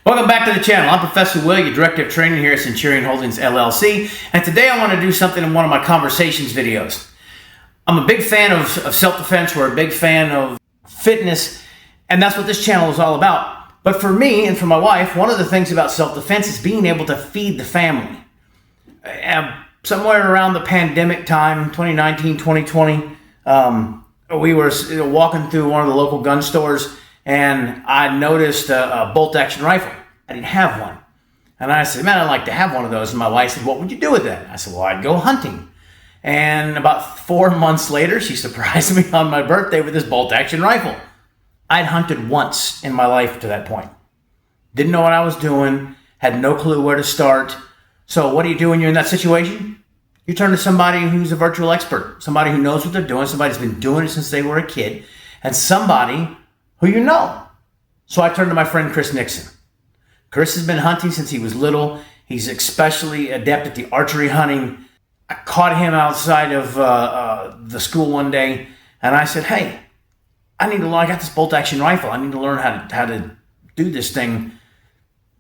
Welcome back to the channel. I'm Professor Will, your Director of Training here at Centurion Holdings LLC, and today I want to do something in one of my Conversations videos. I'm a big fan of self-defense. We're a big fan of fitness, and that's what this channel is all about. But for me and for my wife, one of the things about self-defense is being able to feed the family. Somewhere around the pandemic time, 2019, 2020, we were walking through one of the local gun stores, and I noticed a bolt-action rifle. I didn't have one. And I said, man, I'd like to have one of those. And my wife said, what would you do with that? I said, well, I'd go hunting. And about 4 months later, she surprised me on my birthday with this bolt-action rifle. I'd hunted once in my life to that point. Didn't know what I was doing, had no clue where to start. So what do you do when you're in that situation? You turn to somebody who's a virtual expert, somebody who knows what they're doing, somebody who's been doing it since they were a kid, and somebody who you know. So I turned to my friend Chris Nixon. Chris has been hunting since he was little. He's especially adept at the archery hunting. I caught him outside of the school one day, and I said, hey, I got this bolt-action rifle. I need to learn how to do this thing.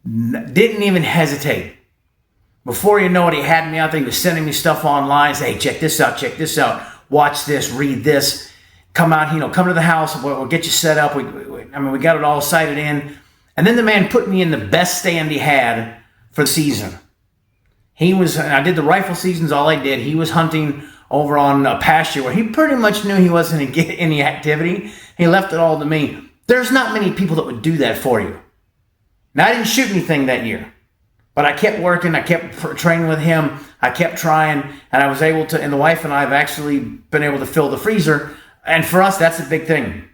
Didn't even hesitate. Before you know it, he had me out there. He was sending me stuff online. Say, hey, check this out, watch this, read this. Come out, come to the house. We'll get you set up. We got it all sighted in. And then the man put me in the best stand he had for the season. I did the rifle seasons, all I did. He was hunting over on a pasture where he pretty much knew he wasn't going to get any activity. He left it all to me. There's not many people that would do that for you. Now, I didn't shoot anything that year, but I kept working. I kept training with him. I kept trying, and I was able to, and the wife and I have actually been able to fill the freezer. And for us, that's a big thing.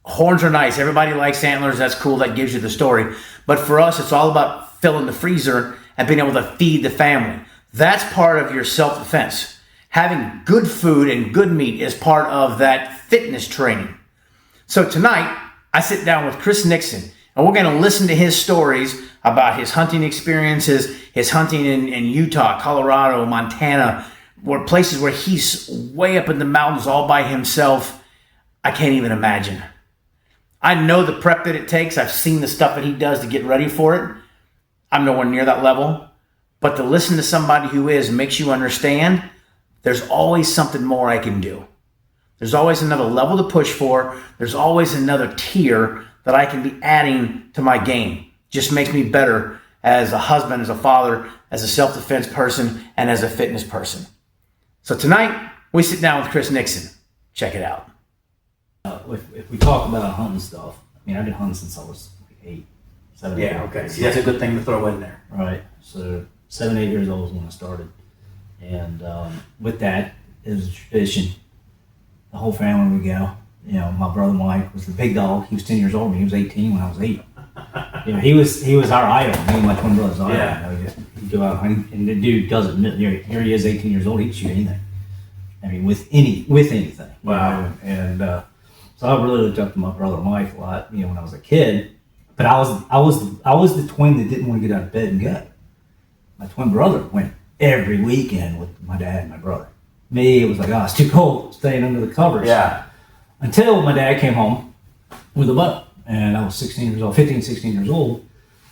Horns are nice. Everybody likes antlers. That's cool. That gives you the story. But for us, it's all about filling the freezer and being able to feed the family. That's part of your self-defense. Having good food and good meat is part of that fitness training. So tonight, I sit down with Chris Nixon, and we're going to listen to his stories about his hunting experiences, his hunting in Utah, Colorado, Montana, places where he's way up in the mountains all by himself. I can't even imagine. I know the prep that it takes. I've seen the stuff that he does to get ready for it. I'm nowhere near that level. But to listen to somebody who is makes you understand there's always something more I can do. There's always another level to push for. There's always another tier that I can be adding to my game. Just makes me better as a husband, as a father, as a self-defense person, and as a fitness person. So tonight, we sit down with Chris Nixon. Check it out. If we talk about hunting stuff, I've been hunting since I was like 7, 8. Yeah, okay. See, that's a good thing to throw in there. Right. So 7, 8 years old is when I started. And with that, it was a tradition. The whole family would go. My brother Mike was the big dog. He was 10 years old. He was 18 when I was 8. He was our idol. Me and my twin brother's idol. Yeah. He'd go out hunting, and the dude doesn't. Here he is, 18 years old. He can shoot anything. With anything. Wow. And so I really looked up to my brother Mike a lot. When I was a kid. But I was the twin that didn't want to get out of bed and go. My twin brother went every weekend with my dad and my brother. Me, it was like, it's too cold staying under the covers. Yeah. Until my dad came home with a bow. And I was 15, 16 years old.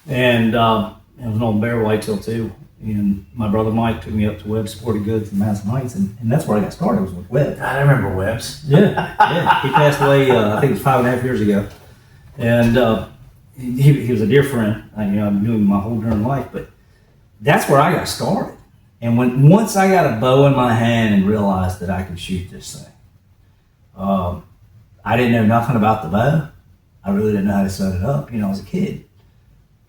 And it was an old bear whitetail too. And my brother Mike took me up to Webb's Sporting Goods in Madison Heights. And that's where I got started, was with Webb. I remember Webb's. Yeah. He passed away, I think it was 5.5 years ago. And he was a dear friend. I knew him my whole darn life. But that's where I got started. And once I got a bow in my hand and realized that I could shoot this thing, I didn't know nothing about the bow. I really didn't know how to set it up. I was a kid.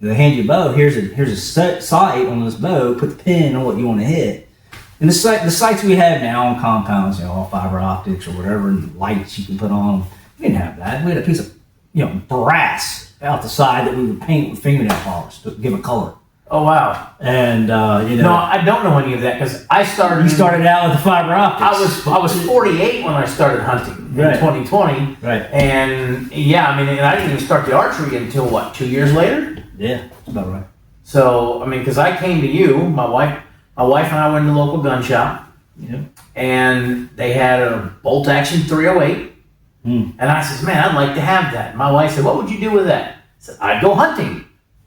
They hand you a bow. Here's a sight on this bow. Put the pin on what you want to hit. And the sights we have now on compounds, all fiber optics or whatever, and lights you can put on them. We didn't have that. We had a piece of brass out the side that we would paint with fingernail polish to give a color. Oh, wow. And, No, I don't know any of that because I started... You started out with the fiber optics. I was 48 when I started hunting in 2020. Right. And, and I didn't even start the archery until, 2 years later? Yeah, that's about right. So, because I came to you, my wife and I went to the local gun shop. Yeah. And they had a bolt-action 308. And I said, man, I'd like to have that. My wife said, what would you do with that? I said, I'd go hunting.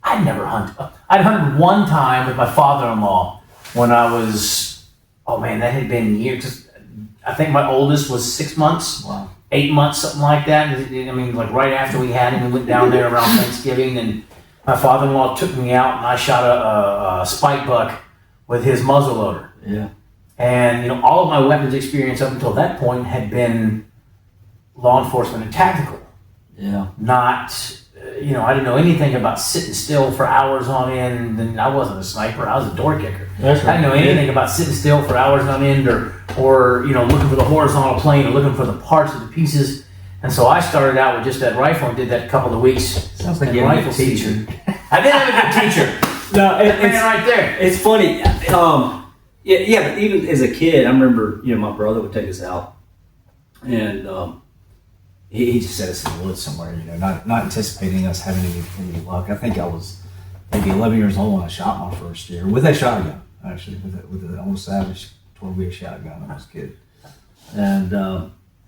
I'd never hunted. I'd hunted one time with my father-in-law when I was, oh man, that had been years. I think my oldest was 6 months, Wow. 8 months, something like that. I mean, like right after we had him, we went down there around Thanksgiving, and my father-in-law took me out, and I shot a spike buck with his muzzle loader. Yeah. And you know, all of my weapons experience up until that point had been law enforcement and tactical. Yeah. Not, you know, I didn't know anything about sitting still for hours on end. And I wasn't a sniper; I was a door kicker. That's right. I didn't know anything about sitting still for hours on end, or you know, looking for the horizontal plane or looking for the parts of the pieces. And so I started out with just that rifle and did that a couple of weeks. Sounds like in you're a rifle good teacher. season. I did have a good teacher. No, That man right there. It's funny. Yeah, but even as a kid, I remember, you know, my brother would take us out, and he just set us in the woods somewhere, you know, not anticipating us having any luck. I think I was maybe 11 years old when I shot my first deer with a shotgun, actually, with an old Savage 12-gauge shotgun when I was a kid. And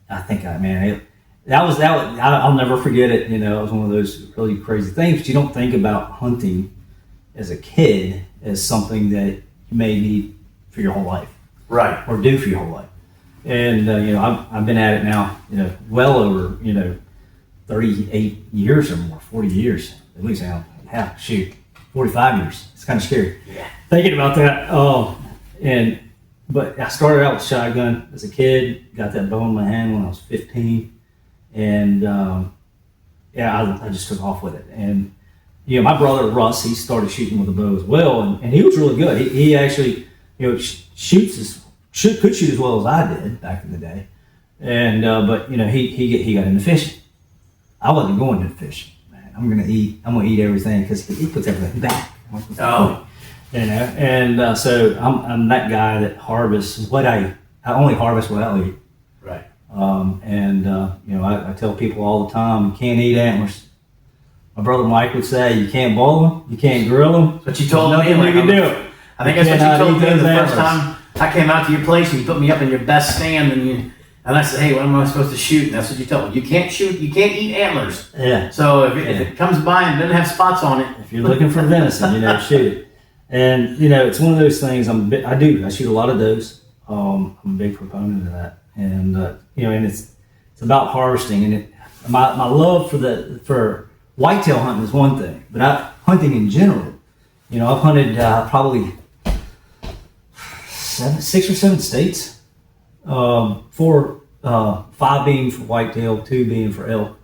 I think, I'll never forget it. You know, it was one of those really crazy things. But you don't think about hunting as a kid as something that you may need for your whole life, Right. or do for your whole life. And you know, I've been at it now, you know, well over 38 years or more, 40 years at least now. 45 years. It's kind of scary thinking about that. But I started out with shotgun as a kid. Got that bow in my hand when I was 15, and I just took off with it. And you know, my brother Russ, he started shooting with a bow as well, and he was really good. He actually, you know, could shoot as well as I did back in the day. And but you know, he got into fishing. I wasn't going into fishing. Man, I'm gonna eat everything because he puts everything back. Oh. You know, and so I'm that guy that harvests what I only harvest what I eat. Right. You know, I tell people all the time, you can't eat antlers. My brother Mike would say, you can't boil them, you can't grill them. That's what you told There's me. nothing you can do. I think that's what you told me the first antlers. time I came out to your place and you put me up in your best stand and I said, hey, what am I supposed to shoot? And that's what you told me. You can't shoot, you can't eat antlers. Yeah. So if it comes by and doesn't have spots on it. If you're looking for venison, you know, shoot it. And you know, it's one of those things. I shoot a lot of those. I'm a big proponent of that, and you know, and it's about harvesting. And my love for whitetail hunting is one thing, but hunting in general. You know, I've hunted probably 6 or 7 states. 5 being for whitetail, 2 being for elk,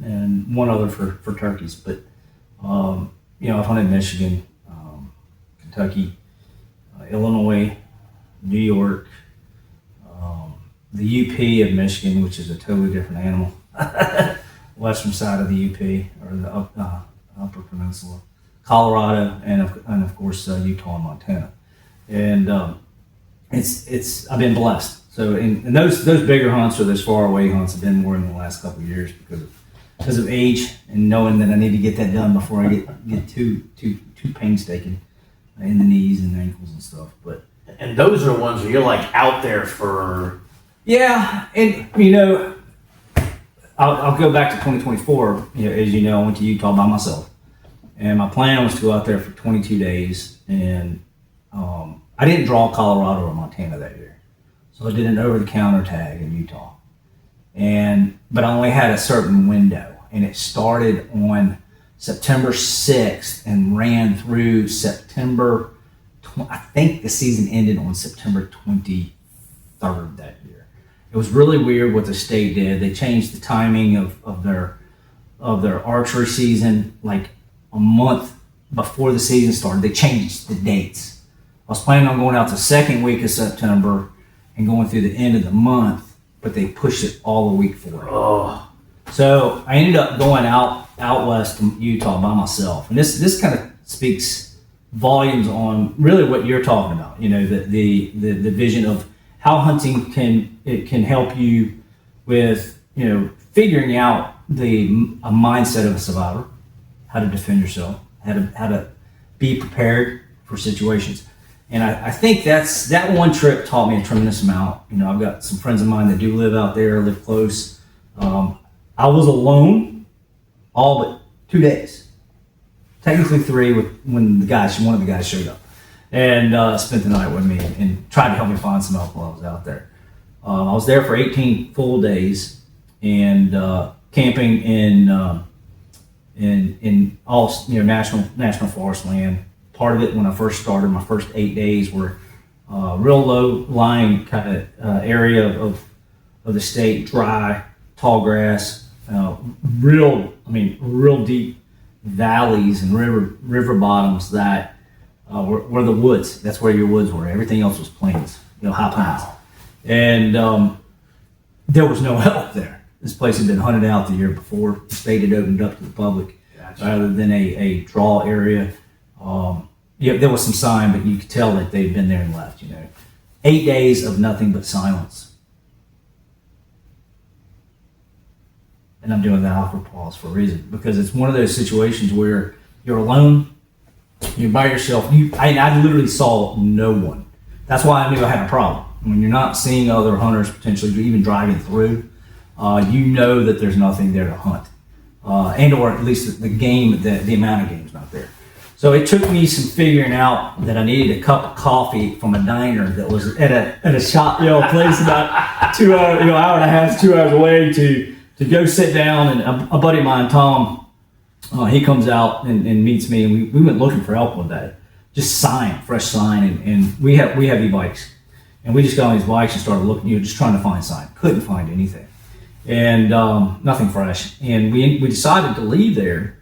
and 1 other for turkeys. But you know, I've hunted Michigan, Kentucky, Illinois, New York, the UP of Michigan, which is a totally different animal. Western side of the UP, or the Upper Peninsula, Colorado, and of course Utah and Montana. And I've been blessed. So and those bigger hunts or those far away hunts have been more in the last couple of years because of age and knowing that I need to get that done before I get too painstaking in the knees and ankles and stuff. And those are ones where you're like out there for. Yeah, and you know, I'll go back to 2024. You know, as you know, I went to Utah by myself, and my plan was to go out there for 22 days. And I didn't draw Colorado or Montana that year, so I did an over-the-counter tag in Utah. But I only had a certain window, and it started on September 6th and ran through September. I think the season ended on September 23rd that year. It was really weird what the state did. They changed the timing of their archery season like a month before the season started. They changed the dates. I was planning on going out the second week of September and going through the end of the month, but they pushed it all the week forward. Oh. So I ended up going out west to Utah by myself, and this kind of speaks volumes on really what you're talking about. You know, the vision of how hunting can help you with, you know, figuring out a mindset of a survivor, how to defend yourself, how to be prepared for situations. And I think that one trip taught me a tremendous amount. You know, I've got some friends of mine that do live out there, live close. I was alone all but 2 days. technically 3 when one of the guys showed up and spent the night with me and tried to help me find some elk while I was out there. I was there for 18 full days and camping in all national forest land. Part of it when I first started, my first 8 days were real low lying kind of area of the state, dry, tall grass, real deep valleys and river bottoms that were the woods. That's where your woods were. Everything else was plains, high pines. Wow. And there was no elk there. This place had been hunted out the year before. The state had opened up to the public. Gotcha. Rather than a draw area. There was some sign, but you could tell that they'd been there and left. 8 days of nothing but silence. And I'm doing that awkward pause for a reason, because it's one of those situations where you're alone, you're by yourself. I literally saw no one. That's why I knew I had a problem. When you're not seeing other hunters potentially even driving through, you know that there's nothing there to hunt, and or at least the game, the amount of game's not there. So it took me some figuring out that I needed a cup of coffee from a diner that was at a shop, place about 2 hours, hour and a half, 2 hours away to go sit down. And a buddy of mine, Tom, he comes out and meets me, and we went looking for elk one day, just fresh sign, and we have e-bikes, and we just got on these bikes and started looking, just trying to find sign. Couldn't find anything, and nothing fresh. And we decided to leave there.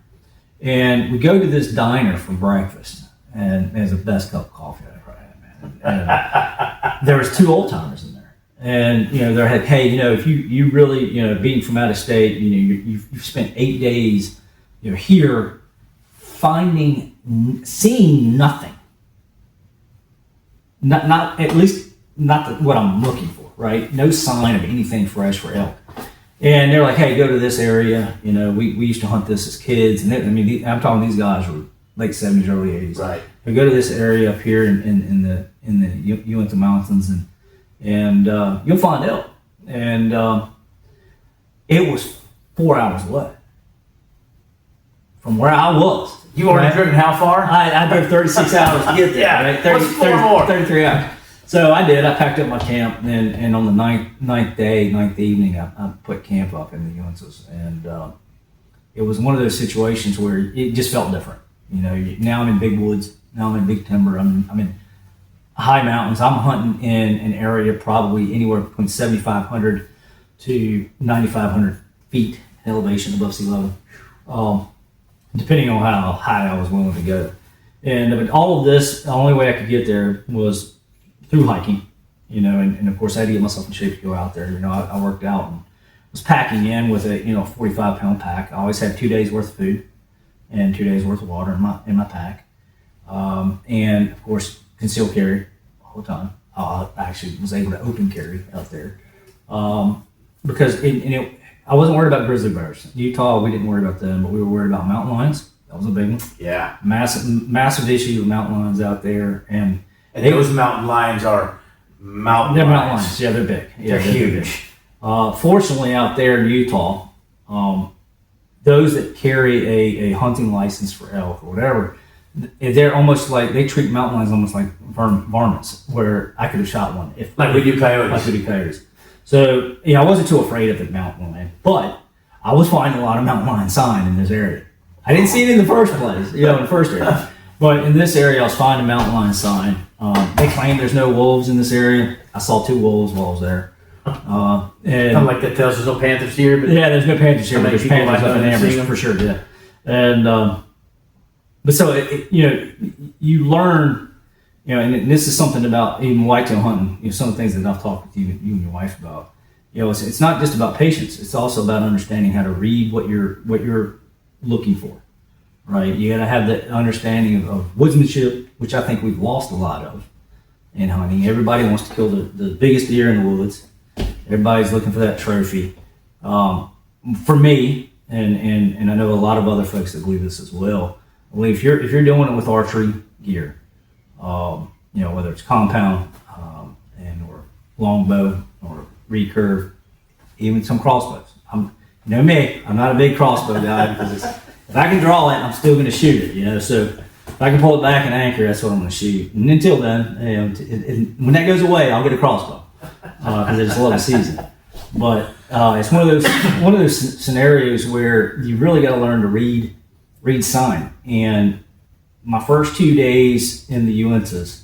And we go to this diner for breakfast, and it's the best cup of coffee I've ever had, man. And there was 2 old timers in there, and they're like, hey, if you really, being from out of state, you've spent 8 days, here, seeing nothing, not at least not what I'm looking for, right? No sign of anything fresh for elk. And they're like, hey, go to this area. We used to hunt this as kids. And I'm talking these guys were late 70s, early 80s. Right. But go to this area up here in the Uinta Mountains, and you'll find elk. And it was 4 hours away from where I was. You already driven how far? I drove 36 hours to get there. Yeah. Right? What's 4 more? 33 hours. So I did. I packed up my camp, and on the ninth evening, I put camp up in the Uintas, and it was one of those situations where it just felt different. Now I'm in big woods. Now I'm in big timber. I'm in high mountains. I'm hunting in an area probably anywhere between 7,500 to 9,500 feet elevation above sea level, depending on how high I was willing to go. And all of this, the only way I could get there was through hiking, and of course I had to get myself in shape to go out there. I worked out and was packing in with a 45-pound pack. I always had 2 days worth of food and 2 days worth of water in my pack, and of course concealed carry all the time. I actually was able to open carry out there because I wasn't worried about grizzly bears. Utah, we didn't worry about them, but we were worried about mountain lions. That was a big one. Yeah, massive issue with mountain lions out there, and those mountain lions are mountain They're lions. mountain lions. Yeah, they're big. Yeah, They're huge. Big. Fortunately, out there in Utah, those that carry a hunting license for elk or whatever, they're almost like, they treat mountain lions almost like varmints, where I could have shot one. Like we do coyotes. Like we do coyotes. So, I wasn't too afraid of the mountain lion, but I was finding a lot of mountain lion sign in this area. I didn't see it in the first place, in the first area. But in this area, I was finding mountain lion sign. They claim there's no wolves in this area. I saw 2 wolves while I was there. And like that tells there's no panthers here. But yeah, there's no panthers here, but there's panthers up in Amherst them for sure. Yeah, and but so you learn, and this is something about even whitetail hunting. Some of the things that I've talked with you and your wife about. It's not just about patience. It's also about understanding how to read what you're looking for. Right, you got to have the understanding of woodsmanship, which I think we've lost a lot of in hunting. Everybody wants to kill the biggest deer in the woods. Everybody's looking for that trophy. For me, and I know a lot of other folks that believe this as well. I believe if you're doing it with archery gear, whether it's compound and or longbow or recurve, even some crossbows. I'm not a big crossbow guy because if I can draw it, I'm still going to shoot it, you know. So if I can pull it back and anchor, that's what I'm going to shoot. And until then, you know, when that goes away, I'll get a crossbow because I just love the season. But it's one of those scenarios where you really got to learn to read sign. And my first 2 days in the Uintas,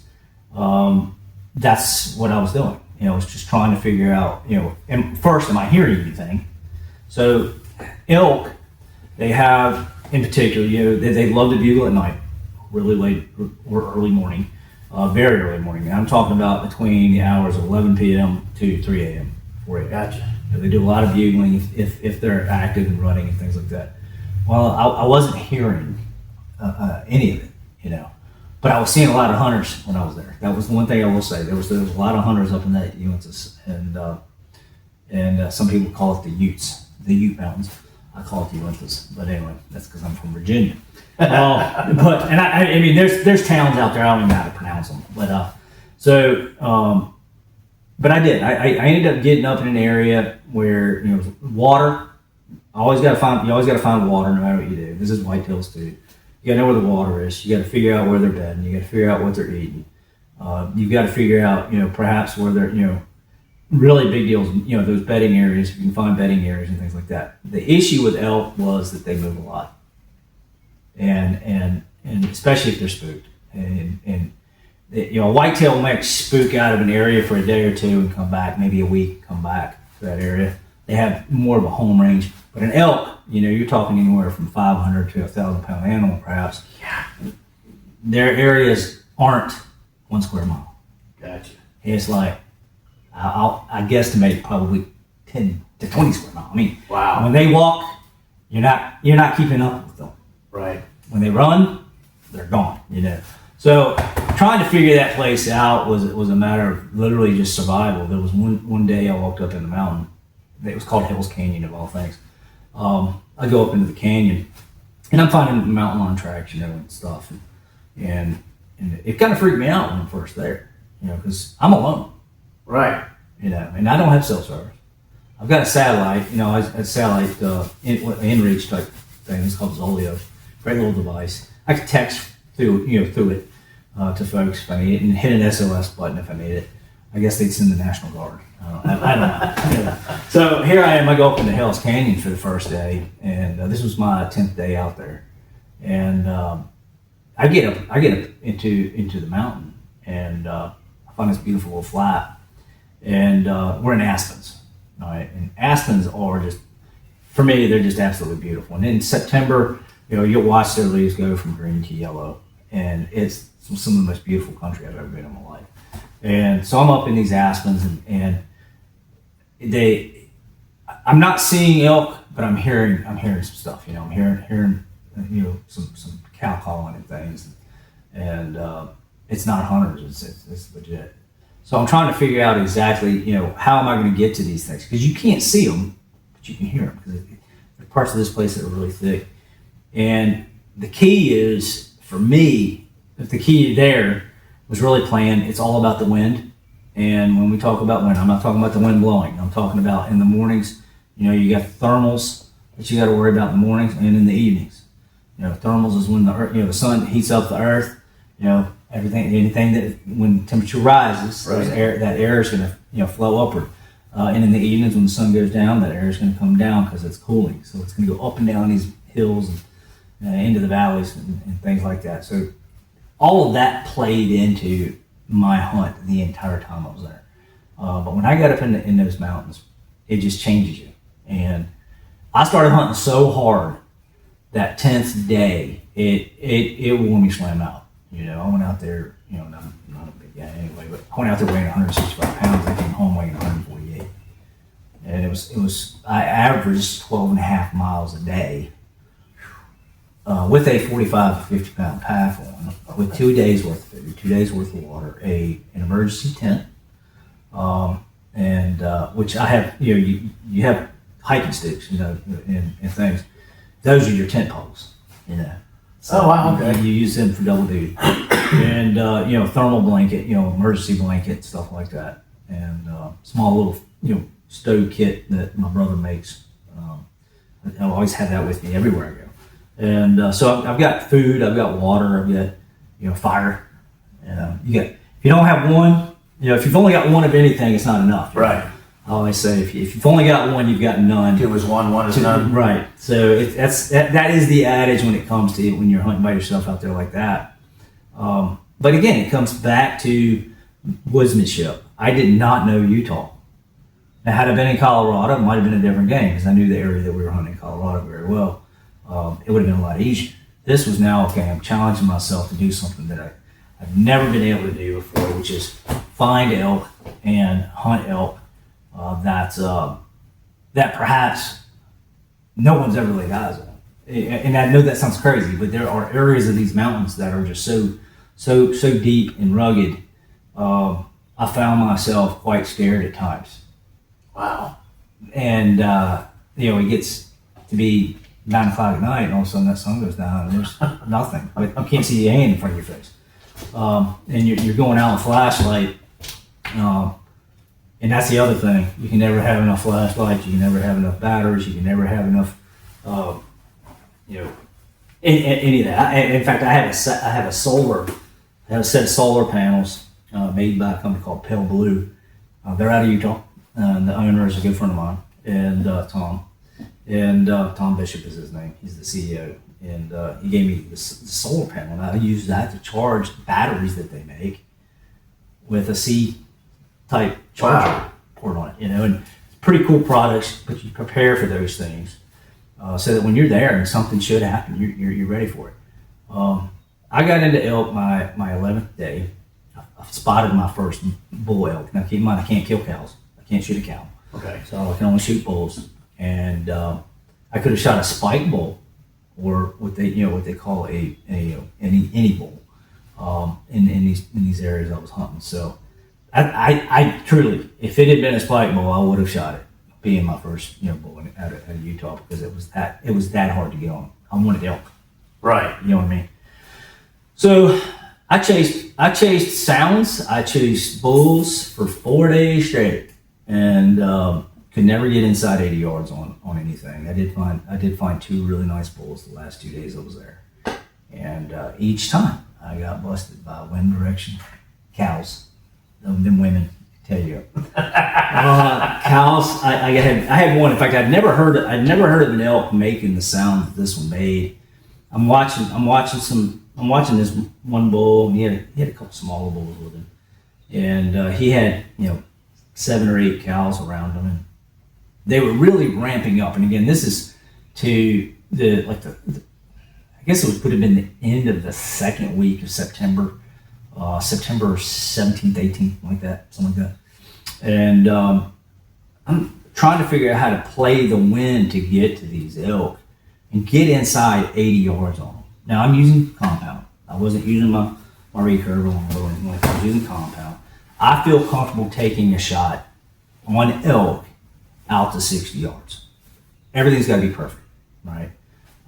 that's what I was doing. You know, I was just trying to figure out, you know, and first, am I hearing anything? So elk, they have in particular, you know, they love to bugle at night, really late or early morning, very early morning. And I'm talking about between the hours of 11 p.m. to 3 a.m., 4 a.m. Gotcha. You know, they do a lot of bugling if they're active and running and things like that. Well, I wasn't hearing any of it, you know, but I was seeing a lot of hunters when I was there. That was the one thing I will say. There was a lot of hunters up in that Uintas, and some people call it the Utes, the Ute Mountains. I call it the Uintas, but anyway, that's because I'm from Virginia. I mean, there's towns out there. I don't even know how to pronounce them, but but I did. I ended up getting up in an area where, you know, water. You always got to find water no matter what you do. This is whitetails too. You got to know where the water is. You got to figure out where they're bedding. You got to figure out what they're eating. You've got to figure out, you know, perhaps where they're, you know, really big deals, you know, those bedding areas. You can find bedding areas and things like that. The issue with elk was that they move a lot, and especially if they're spooked. And you know, a whitetail might spook out of an area for a day or two and come back, maybe a week, come back to that area. They have more of a home range. But an elk, you know, you're talking anywhere from 500 to 1,000 pound animal, perhaps. Yeah. Their areas aren't 1 square mile. Gotcha. It's like, I guesstimate probably 10 to 20 square mile. I mean, wow. When they walk, you're not keeping up with them. Right. When they run, they're gone, you know. So trying to figure that place out was a matter of literally just survival. There was one day I walked up in the mountain. It was called Hell's Canyon of all things. I go up into the canyon, and I'm finding mountain lion tracks, you know, and stuff, and it kind of freaked me out when I'm first there, you know, because I'm alone, Right. you know, and I don't have cell service. I've got a satellite, you know, a satellite inReach type thing. It's called Zolio, great little device. I can text through it to folks if I need it, and hit an SOS button if I need it. I guess they'd send the National Guard. I don't know. You know. So here I am. I go up into Hell's Canyon for the first day, and this was my 10th day out there. And I get up into the mountain, and I find this beautiful little flat, and we're in aspens. All right, and aspens are just, for me, they're just absolutely beautiful. And in September, you know, you'll watch their leaves go from green to yellow, and it's some of the most beautiful country I've ever been in my life. And so I'm up in these aspens, and I'm not seeing elk, but I'm hearing some stuff. You know, I'm hearing you know, some cow calling and things, and it's not hunters. It's legit. So I'm trying to figure out exactly, you know, how am I going to get to these things, because you can't see them, but you can hear them, because there's parts of this place that are really thick. And the key is, for me, if the key there was really playing, it's all about the wind. And when we talk about wind, I'm not talking about the wind blowing. I'm talking about in the mornings, you know, you got thermals that you got to worry about in the mornings, and in the evenings. You know, thermals is when the sun heats up the earth. You know, anything that when temperature rises, right, that air is going to, you know, flow upward. And in the evenings when the sun goes down, that air is going to come down because it's cooling. So it's going to go up and down these hills and into the valleys and things like that. So all of that played into my hunt the entire time I was there. But when I got up in those mountains, it just changes you. And I started hunting so hard that 10th day, it wore me slam out. You know, I went out there, you know, not a big guy anyway, but I went out there weighing 165 pounds. I came home weighing 148. And it was I averaged 12 and a half miles a day with a 45 to 50 pound pack on, with 2 days worth of food, 2 days worth of water, an emergency tent, and which I have, you know, you have hiking sticks, you know, and things. Those are your tent poles, you know. So oh wow, okay. You use them for double duty, and you know, thermal blanket, you know, emergency blanket, stuff like that, and small little, you know, stove kit that my brother makes. I always have that with me everywhere I go. And so I've got food, I've got water, I've got fire. If you don't have one, if you've only got one of anything, it's not enough. Right. I always say if you've only got one, you've got none. Two is one is none. Right. So that is the adage when it comes to when you're hunting by yourself out there like that. But again, it comes back to woodsmanship. I did not know Utah. Now, had I been in Colorado, it might have been a different game because I knew the area that we were hunting in Colorado very well. It would have been a lot easier. This was now, okay, I'm challenging myself to do something that I've never been able to do before, which is find elk and hunt elk that perhaps no one's ever laid eyes on. And I know that sounds crazy, but there are areas of these mountains that are just so deep and rugged. I found myself quite scared at times. Wow. And it gets to be 9 o'clock at night, and all of a sudden that sun goes down, and there's nothing. Like, you can't see your hand in front of your face. And you're going out with a flashlight. And that's the other thing. You can never have enough flashlights. You can never have enough batteries. You can never have enough, any of that. In fact, I have a set of solar panels made by a company called Pale Blue. They're out of Utah. The owner is a good friend of mine, and Tom. And Tom Bishop is his name. He's the CEO. And he gave me the solar panel. And I use that to charge batteries that they make with a C-type charger port on it. And it's pretty cool products, but you prepare for those things so that when you're there and something should happen, you're ready for it. I got into elk my 11th day. I spotted my first bull elk. Now keep in mind, I can't kill cows. I can't shoot a cow. Okay. So I can only shoot bulls. And I could have shot a spike bull, or what they call any bull in these areas I was hunting. So I truly, if it had been a spike bull, I would have shot it, being my first bull out of Utah, because it was that hard to get on. I wanted elk. Right. You know what I mean? So I chased sounds. I chased bulls for 4 days straight, and could never get inside 80 yards on anything. I did find 2 really nice bulls the last 2 days I was there, and each time I got busted by wind direction cows. Them women tell you. Cows. I had one. In fact, I'd never heard of an elk making the sound that this one made. I'm watching this one bull. He had a couple smaller bulls with him, and he had 7 or 8 cows around him, and they were really ramping up. And again, this is to I guess it would have been the end of the second week of September, September 17th, 18th, something like that. And I'm trying to figure out how to play the wind to get to these elk and get inside 80 yards on them. Now I'm using compound. I wasn't using my recurve or anything like that. I was using compound. I feel comfortable taking a shot on elk out to 60 yards. Everything's got to be perfect, right?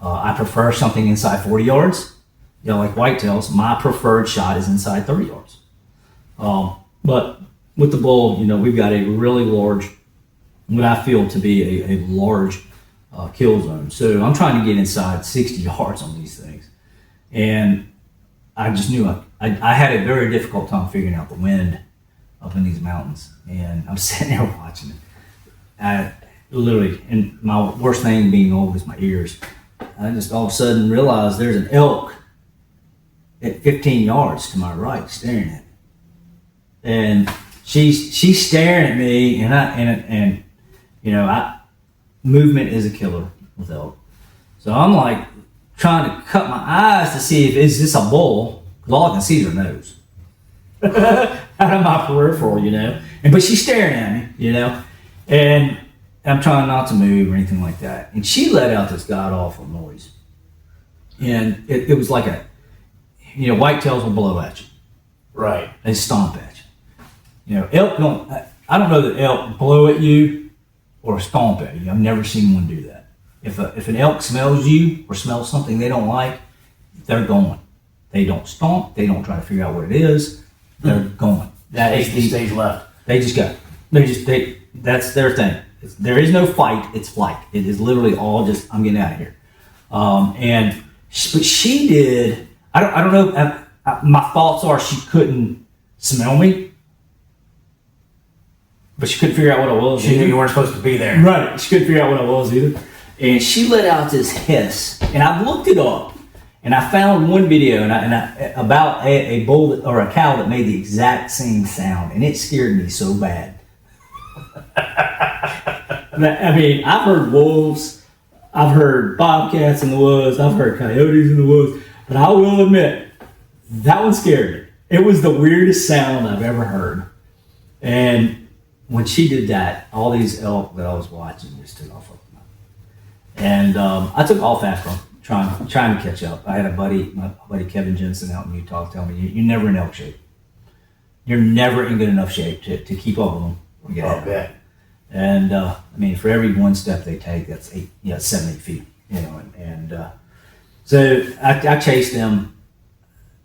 I prefer something inside 40 yards. Like whitetails, my preferred shot is inside 30 yards. But with the bull, we've got a really large, what I feel to be a large kill zone. So I'm trying to get inside 60 yards on these things. And I just knew I had a very difficult time figuring out the wind up in these mountains. And I'm sitting there watching it. Literally, and my worst thing being old is my ears. I just all of a sudden realized there's an elk at 15 yards to my right staring at me. And she's staring at me, and movement is a killer with elk. So I'm like trying to cut my eyes to see if is this a bull, because all I can see is her nose out of my peripheral, but she's staring at me, and I'm trying not to move or anything like that. And she let out this god awful noise, and it was like whitetails will blow at you, right? They stomp at you. Elk don't. I don't know that elk blow at you or stomp at you. I've never seen one do that. If an elk smells you or smells something they don't like, they're going. They don't stomp. They don't try to figure out what it is. They're going. That is the stage left. They just go. That's their thing. There is no fight. It's flight. It is literally all just, I'm getting out of here. But she did. I don't know. My thoughts are she couldn't smell me, but she couldn't figure out what I was. She knew you weren't supposed to be there. Right. She couldn't figure out what I was either. And she let out this hiss, and I looked it up, and I found one video about a bull or a cow that made the exact same sound, and it scared me so bad. I mean, I've heard wolves, I've heard bobcats in the woods, I've heard coyotes in the woods, but I will admit, that one scared me. It was the weirdest sound I've ever heard. And when she did that, all these elk that I was watching just took off. And I took off after them, trying to catch up. I had my buddy Kevin Jensen out in Utah tell me, you're never in elk shape. You're never in good enough shape to keep up with them. Oh, bet. And I mean, for every one step they take, that's 7, 8 feet, you know. So I chased them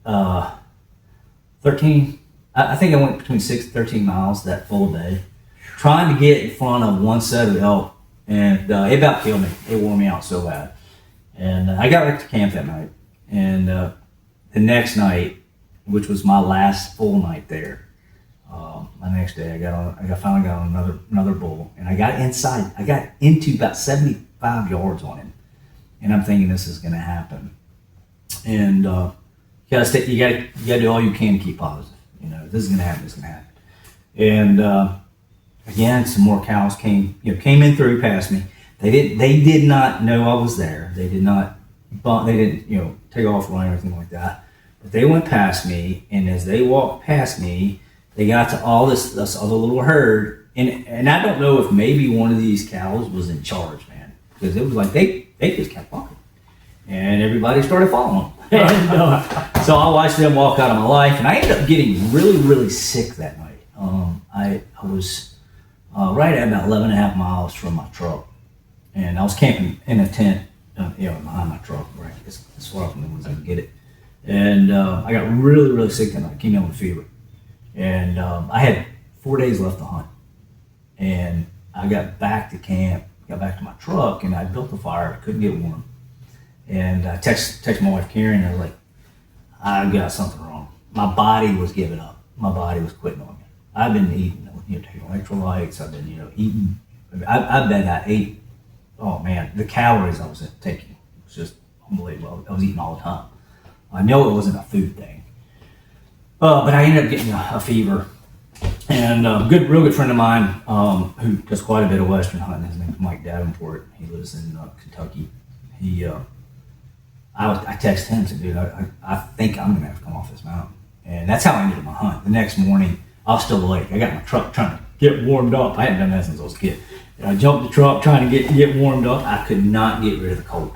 13. I think I went between 6 and 13 miles that full day, trying to get in front of one set of elk. And it about killed me. It wore me out so bad. And I got back to camp that night. And the next night, which was my last full night there, my next day I finally got on another bull, and I got inside. I got into about 75 yards on him, and I'm thinking this is going to happen. And you gotta do all you can to keep positive. You know, this is going to happen. This is going to happen. And again, some more cows came in through past me. They did not know I was there. They didn't take off running or anything like that. But they went past me, and as they walked past me, they got to all this other little herd. And I don't know if maybe one of these cows was in charge, man, because it was like they just kept walking, and everybody started following them. And, so I watched them walk out of my life, and I ended up getting really, really sick that night. I was right at about 11 and a half miles from my truck, and I was camping in a tent, behind my truck, right, as far from the ones I could get it. And I got really, really sick that night. Came down with fever, and I had 4 days left to hunt. And I got back to camp, got back to my truck, and I built a fire. I couldn't get warm. And I texted my wife Karen, and I was like, I got something wrong. My body was giving up. My body was quitting on me. I've been eating, taking electrolytes. I've been, eating. I bet I ate. Oh man, the calories I was taking was just unbelievable. I was eating all the time. I know it wasn't a food thing, but I ended up getting a fever. And a real good friend of mine who does quite a bit of Western hunting, his name's Mike Davenport. He lives in Kentucky. I texted him and said, dude, I think I'm gonna have to come off this mountain. And that's how I ended my hunt. The next morning, I was still awake. I got my truck trying to get warmed up. I hadn't done that since I was a kid. And I jumped the truck trying to get warmed up. I could not get rid of the cold.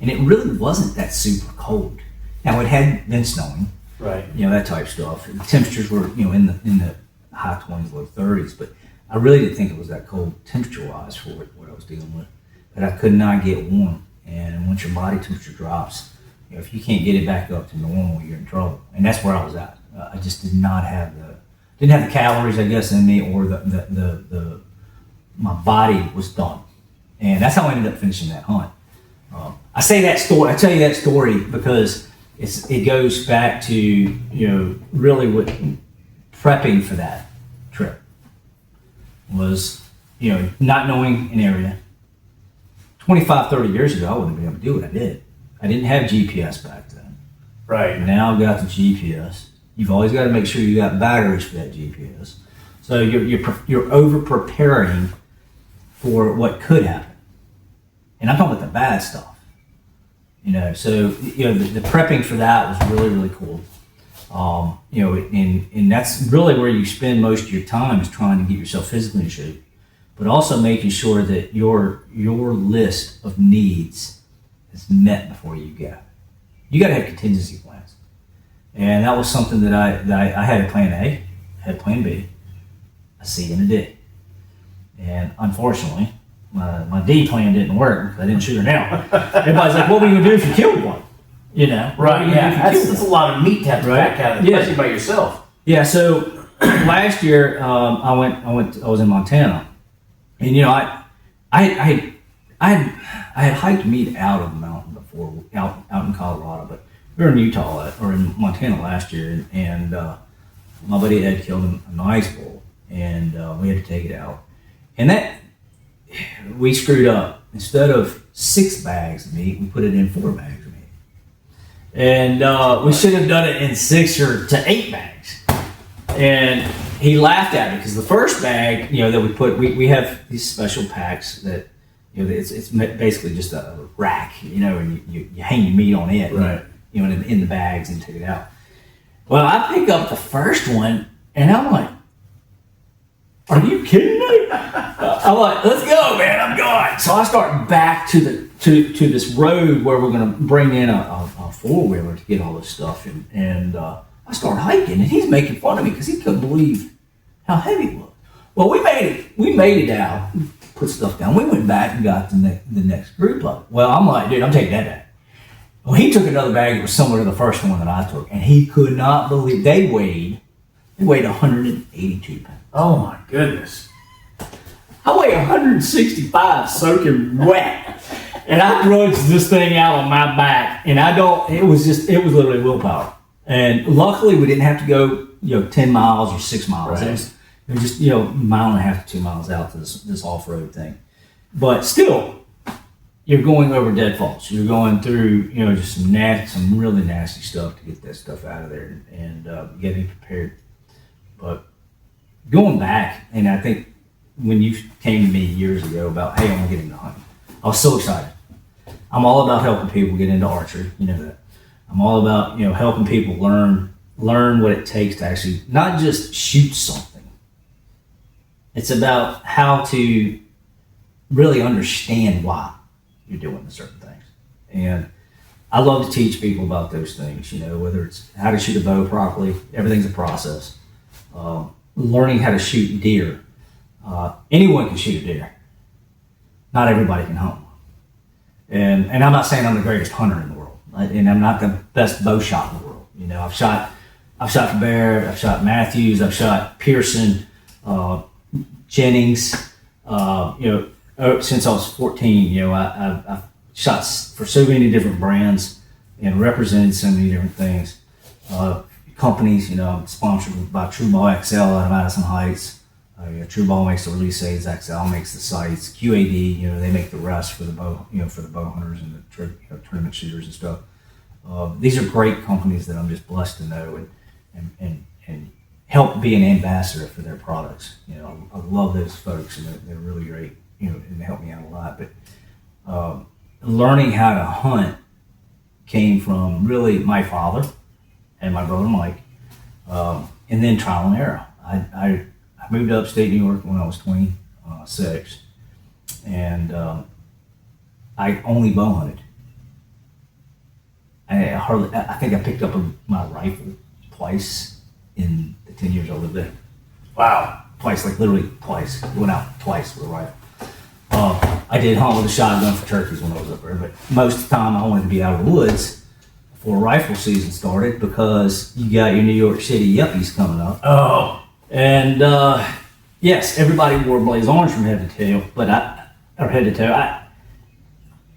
And it really wasn't that super cold. Now it had been snowing, right? That type stuff. And the temperatures were, in the high 20s, low 30s, but I really didn't think it was that cold temperature-wise for what I was dealing with. But I could not get warm, and once your body temperature drops, if you can't get it back up to normal, you're in trouble. And that's where I was at. I just didn't have the calories, I guess, in me, or my body was done, and that's how I ended up finishing that hunt. I tell you that story because it goes back to really what prepping for that trip was, not knowing an area. 25, 30 years ago, I wouldn't have been able to do what I did. I didn't have GPS back then. Right. Now I've got the GPS. You've always got to make sure you got batteries for that GPS. So you're over preparing for what could happen. And I'm talking about the bad stuff. So the prepping for that was really, really cool. And that's really where you spend most of your time is trying to get yourself physically in shape, but also making sure that your list of needs is met before you go. You got to have contingency plans, and that was something that I had a plan A, had plan B, a C, and a D. And unfortunately, my D plan didn't work. I didn't shoot her down. Everybody's like, "What were you gonna do if you killed one?" Right? Yeah, that's a lot of meat to have to back out of, especially by yourself. Yeah. So last year, I was in Montana, and I had hiked meat out of the mountain before. before out in Colorado, but we were in Utah or in Montana last year, and my buddy Ed killed a nice bull, and we had to take it out, and that we screwed up. Instead of 6 bags of meat, we put it in 4 bags of meat, and we should have done it in 6 to 8 bags. And he laughed at me because the first bag, that we put, we have these special packs that, it's basically just a rack, and you hang your meat on it, right? In the bags and take it out. Well, I pick up the first one and I'm like, "Are you kidding me?" I'm like, "Let's go, man! I'm going." So I start back to this road where we're gonna bring in a 4-wheeler to get all this stuff, and I start hiking, and he's making fun of me because he couldn't believe how heavy it was. Well, we made it out, put stuff down. We went back and got the next group of it. Well, I'm like, "Dude, I'm taking that back." Well, he took another bag that was similar to the first one that I took, and he could not believe they weighed 182 pounds. Oh my goodness! I weigh 165 soaking wet, and I drudged this thing out on my back, and it was literally willpower. And luckily we didn't have to go 10 miles or 6 miles. Right. It was just a mile and a half to 2 miles out to this off-road thing. But still, you're going over deadfalls. You're going through just some really nasty stuff to get that stuff out of there, and getting prepared. But going back, and I think when you came to me years ago about, "Hey, I want to get into hunting," I was so excited. I'm all about helping people get into archery. You know that. I'm all about helping people learn what it takes to actually not just shoot something. It's about how to really understand why you're doing certain things. And I love to teach people about those things. Whether it's how to shoot a bow properly, everything's a process. Learning how to shoot deer. Anyone can shoot a deer. Not everybody can hunt. And I'm not saying I'm the greatest hunter in the world, and I'm not the best bow shot in the world. I've shot Barrett, I've shot Matthews, I've shot Pearson, Jennings. Since I was 14, I've shot for so many different brands and represented so many different things. Companies, I'm sponsored by True Ball XL out of Madison Heights. True Ball makes the release aids, XL makes the sights, QAD, they make the rest for the bow, for the bow hunters and the tournament shooters and stuff. These are great companies that I'm just blessed to know and help be an ambassador for their products. I love those folks, and they're really great, and they help me out a lot. But learning how to hunt came from really my father and my brother Mike, and then trial and error. I moved to upstate New York when I was 26, and I only bow hunted. I think I picked up my rifle twice in the 10 years I lived there. Wow. Twice, like literally twice. Went out twice with a rifle. I did hunt with a shotgun for turkeys when I was up there, but most of the time I wanted to be out of the woods before rifle season started because you got your New York City yuppies coming up. Oh. And yes, everybody wore blaze orange from head to toe, but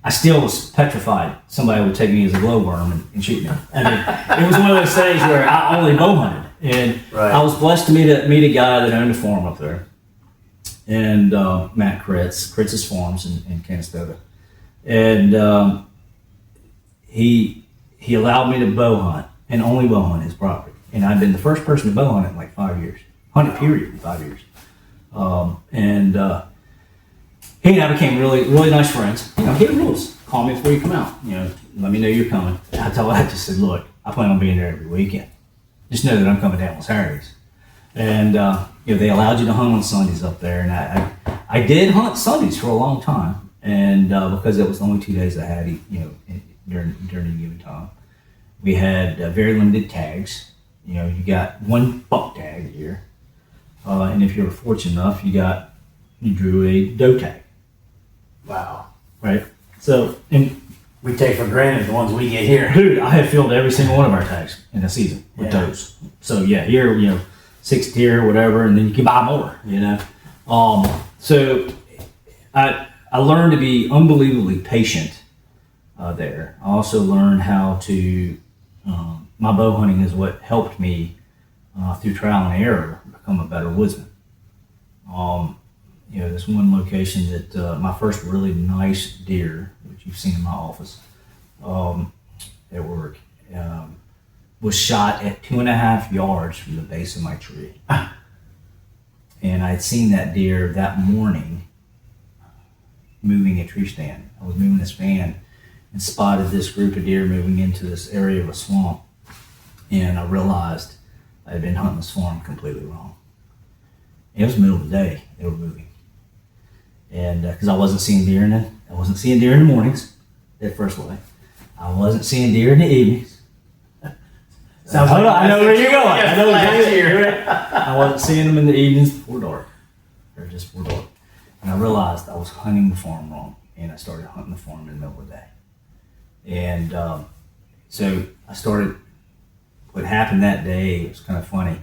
I still was petrified somebody would take me as a glowworm and shoot me. I mean, it was one of those things where I only bow hunted, and right. I was blessed to meet a guy that owned a farm up there, and Matt Kritz's Farms in Canastota, and he allowed me to bow hunt and only bow hunt his property, and I'd been the first person to bow hunt in like 5 years. Hunted period in 5 years. He and I became really, really nice friends. He had rules. Call me before you come out. Let me know you're coming. I just said, "Look, I plan on being there every weekend. Just know that I'm coming down on Saturdays." And they allowed you to hunt on Sundays up there, and I did hunt Sundays for a long time, and because it was the only 2 days I had, during any given time. We had very limited tags. You got one buck tag a year. And if you were fortunate enough, you drew a doe tag. Wow. Right? So, and we take for granted the ones we get here. Dude, I have filled every single one of our tags in a season with does. So yeah, here, 6 deer, whatever, and then you can buy more, So I learned to be unbelievably patient there. I also learned how to, my bow hunting is what helped me through trial and error become a better woodsman. This one location that my first really nice deer, which you've seen in my office at work, was shot at 2.5 yards from the base of my tree. And I had seen that deer that morning moving a tree stand. I was moving a stand and spotted this group of deer moving into this area of a swamp. And I realized I had been hunting this farm completely wrong. It was the middle of the day, they were moving. And because I wasn't seeing deer in the mornings, that first way. I wasn't seeing deer in the evenings. Sounds like I know where you're going. I know last year. I wasn't seeing them in the evenings before dark, or just before dark. And I realized I was hunting the farm wrong, and I started hunting the farm in the middle of the day. And so I started. What happened that day, it was kind of funny.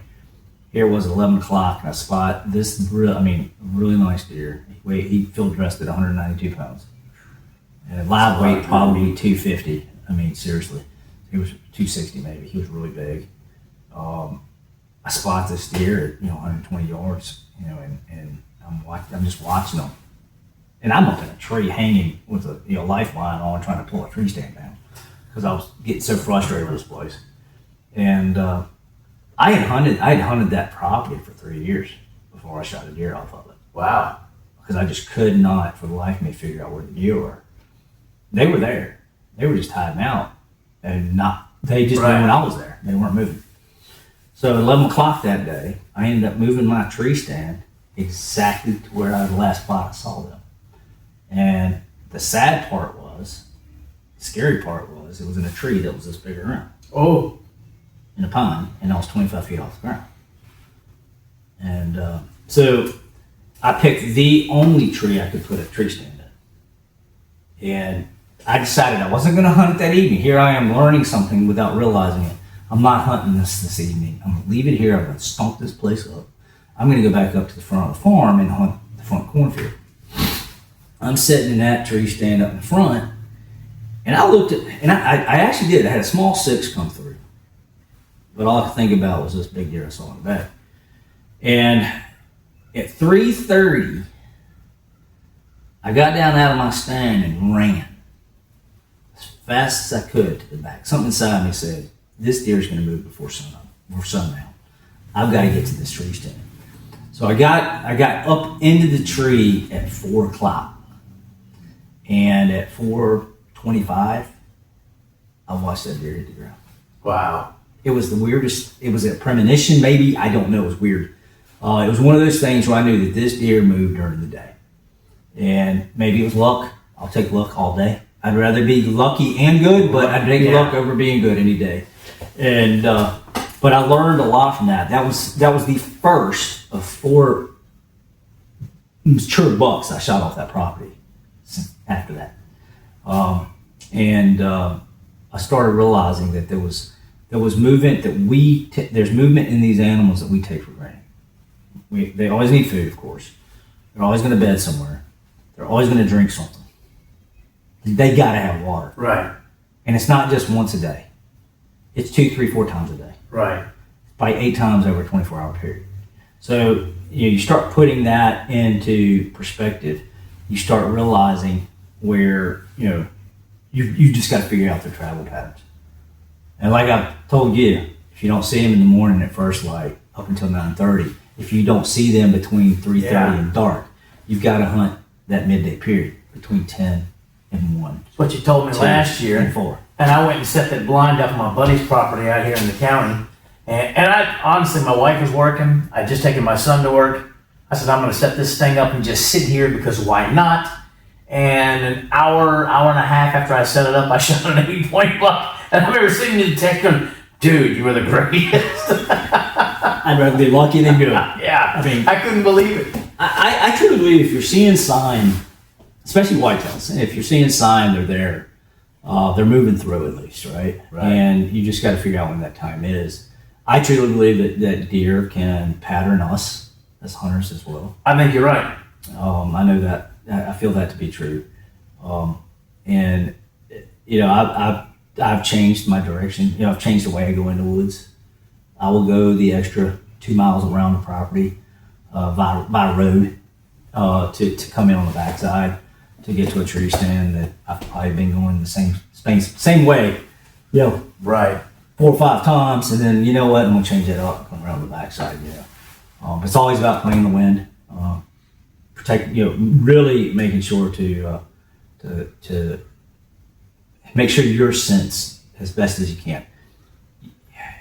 Here it was 11 o'clock, and I spot this really nice deer. He field dressed at 192 pounds. And live weight probably 250. I mean, seriously. He was 260 maybe. He was really big. I spot this deer at 120 yards, and I'm just watching him. And I'm up in a tree hanging with a lifeline on, trying to pull a tree stand down because I was getting so frustrated with this place. And I had hunted that property for 3 years before I shot a deer off of it. Wow. Because I just could not, for the life of me, figure out where the deer were. They were there. They were just hiding out. And they just knew when I was there. They weren't moving. So at 11 o'clock that day, I ended up moving my tree stand exactly to where the last spot I saw them. And the sad part was, the scary part was, it was in a tree that was this big around. Oh. In a pine, and I was 25 feet off the ground. And so I picked the only tree I could put a tree stand in. And I decided I wasn't going to hunt it that evening. Here I am learning something without realizing it. I'm not hunting this evening. I'm going to leave it here. I'm going to stomp this place up. I'm going to go back up to the front of the farm and hunt the front cornfield. I'm sitting in that tree stand up in front, and I looked at, and I actually did. I had a small 6 come through. But all I could think about was this big deer I saw in the back. And at 3:30, I got down out of my stand and ran as fast as I could to the back. Something inside me said, this deer's going to move before sundown. I've got to get to this tree stand. So I got up into the tree at 4 o'clock. And at 4:25, I watched that deer hit the ground. Wow. It was the weirdest. It was a premonition, maybe. I don't know. It was weird. It was one of those things where I knew that this deer moved during the day. And maybe it was luck. I'll take luck all day. I'd rather be lucky and good, but I'd take luck over being good any day. And but I learned a lot from that. That was the first of 4 mature bucks I shot off that property after that. I started realizing that there was movement that there's movement in these animals that we take for granted. They always need food, of course. They're always going to bed somewhere. They're always going to drink something. They got to have water. Right. And it's not just once a day. It's 2, 3, 4 times a day. Right. Probably 8 times over a 24-hour period. So you start putting that into perspective. You start realizing where you just got to figure out their travel patterns. And like I told you, if you don't see them in the morning at first light up until 9:30, if you don't see them between 3:30 and dark, you've got to hunt that midday period between 10 and 1. That's what you told me last year. And 4. And I went and set that blind up on my buddy's property out here in the county. And I honestly, my wife was working. I'd just taken my son to work. I said, I'm going to set this thing up and just sit here because why not? And an hour and a half after I set it up, I shot an 8-point buck. And I remember sitting in the tech going, dude, you were the greatest. I'd rather be lucky than good. Yeah. I mean, I couldn't believe it. I truly believe if you're seeing sign, especially whitetails, if you're seeing sign they're there, they're moving through at least, right? And you just got to figure out when that time is. I truly believe that deer can pattern us as hunters as well. I think you're right. I know that. I feel that to be true. And I've changed my direction. I've changed the way I go in the woods. I will go the extra 2 miles around the property by road to come in on the backside to get to a tree stand that I've probably been going the same way, Right. 4 or 5 times, and then you know what? I'm gonna change that up, come around the backside. It's always about playing the wind, protect. Really making sure to make sure your sense as best as you can. You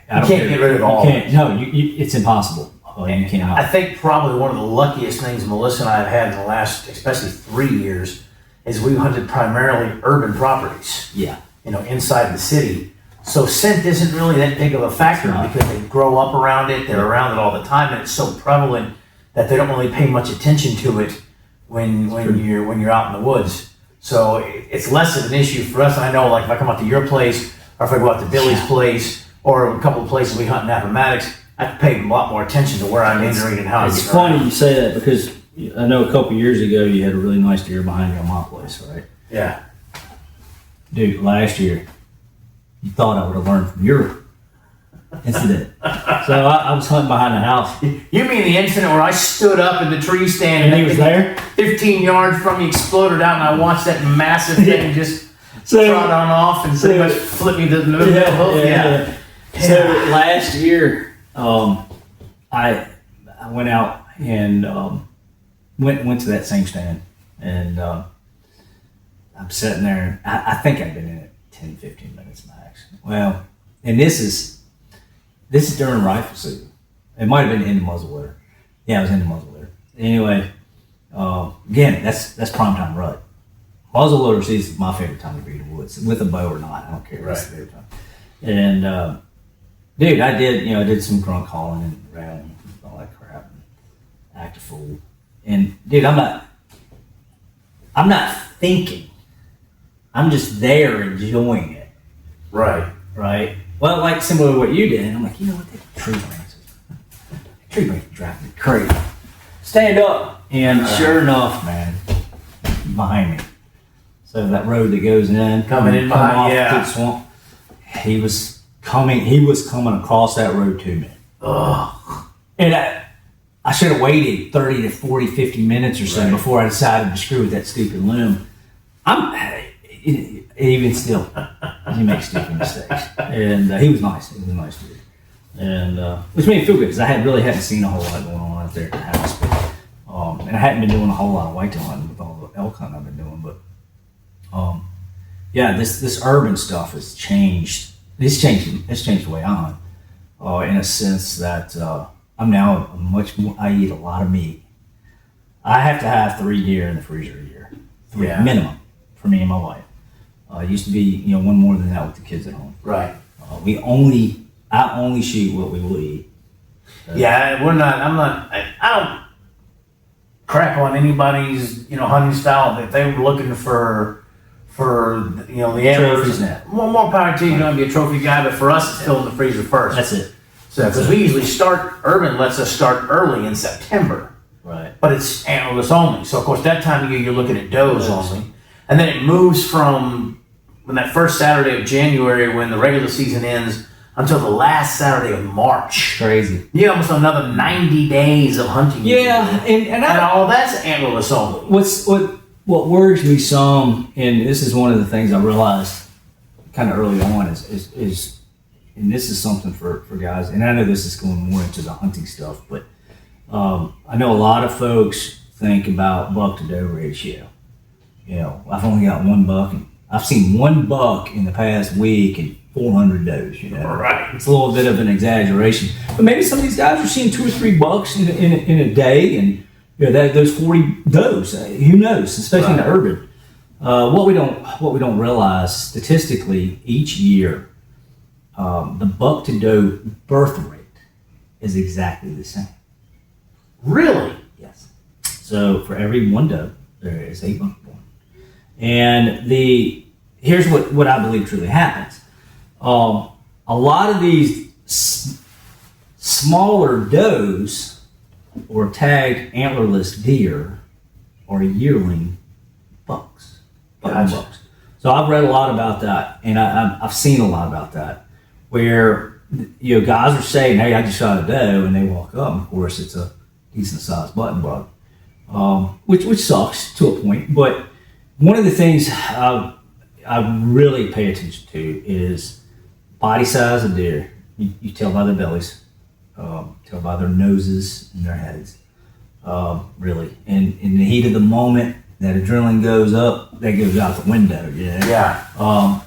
can't get rid of all. It's impossible. You cannot. I think probably one of the luckiest things Melissa and I have had in the last, especially 3 years, is we hunted primarily urban properties. Yeah. Inside the city. So scent isn't really that big of a factor because they grow up around it, they're around it all the time, and it's so prevalent that they don't really pay much attention to it when you're out in the woods. So it's less of an issue for us. I know, like if I come out to your place, or if I go out to Billy's place, or a couple of places we hunt in Appomattox, I have to pay a lot more attention to where I'm entering and how I'm It's funny you say that because I know a couple of years ago you had a really nice deer behind you on my place, right? Yeah. Dude, last year, you thought I would have learned from your incident. So I was hunting behind the house. You mean the incident where I stood up in the tree stand and he was there? 15 yards from me, exploded out, and I watched that massive thing just trot on off and pretty much flip me to the middle of the hoof. Yeah. So last year, I went out and went to that same stand, and I'm sitting there. I think I've been in it 10, 15 minutes max. Well, and this is during rifle season. It might have been in the muzzleloader. Yeah, it was in the muzzleloader. Anyway, again, that's primetime rut. Muzzleloader season is my favorite time to be in the woods, with a bow or not. I don't care. That's the favorite time. And dude, I did some grunt calling and rallying, all that crap, and act a fool. And dude, I'm not thinking. I'm just there enjoying it. Right. Well, like similar to what you did, I'm like, you know what, that tree branch is driving me crazy. Stand up, and sure enough, man, behind me. So that road that goes in, coming in behind, to the swamp, he was coming across that road to me. Ugh. And I should have waited 30 to 40, 50 minutes or so before I decided to screw with that stupid limb. Even still, he makes stupid mistakes. And he was nice. He was a nice dude. And which made me feel good because I hadn't seen a whole lot going on out there at the house. But, and I hadn't been doing a whole lot of whitetail hunting with all the elk hunting I've been doing. But this urban stuff has changed. It's changed the way I hunt in a sense that I'm now I eat a lot of meat. I have to have 3 deer in the freezer a year, minimum, for me and my wife. It used to be, one more than that with the kids at home. Right. I only shoot what we will eat. I don't crap on anybody's, hunting style. If they were looking for the antlers, more power to you. You're going to be a trophy guy, but for us, it's still in the freezer first. That's it. So, because we usually urban lets us start early in September. Right. But it's antlerless only. So, of course, that time of year, you're looking at does only. And then it moves from when that first Saturday of January, when the regular season ends, until the last Saturday of March. Crazy. You almost another 90 days of hunting. Yeah, and all that's antlerless only. What worries me some, and this is one of the things I realized kind of early on, is and this is something for guys, and I know this is going more into the hunting stuff, but I know a lot of folks think about buck to doe ratio. I've only got one buck, and I've seen one buck in the past week and 400 does. Right. It's a little bit of an exaggeration, but maybe some of these guys are seeing 2 or 3 bucks in a day, and those 40 does. Who knows? Especially in the urban. What we don't realize statistically each year, the buck to doe birth rate is exactly the same. Really? Yes. So for every one doe, there is a buck born. And here's what I believe truly happens. A lot of these smaller does or tagged antlerless deer are yearling bucks. Gotcha. Bucks. So I've read a lot about that, and I've seen a lot about that, where guys are saying, "Hey, I just shot a doe," and they walk up, and of course it's a decent sized button bug, which sucks to a point. But one of the things I really pay attention to is body size of deer. You tell by their bellies, tell by their noses and their heads, really. And in the heat of the moment, that adrenaline goes up, that goes out the window. Yeah.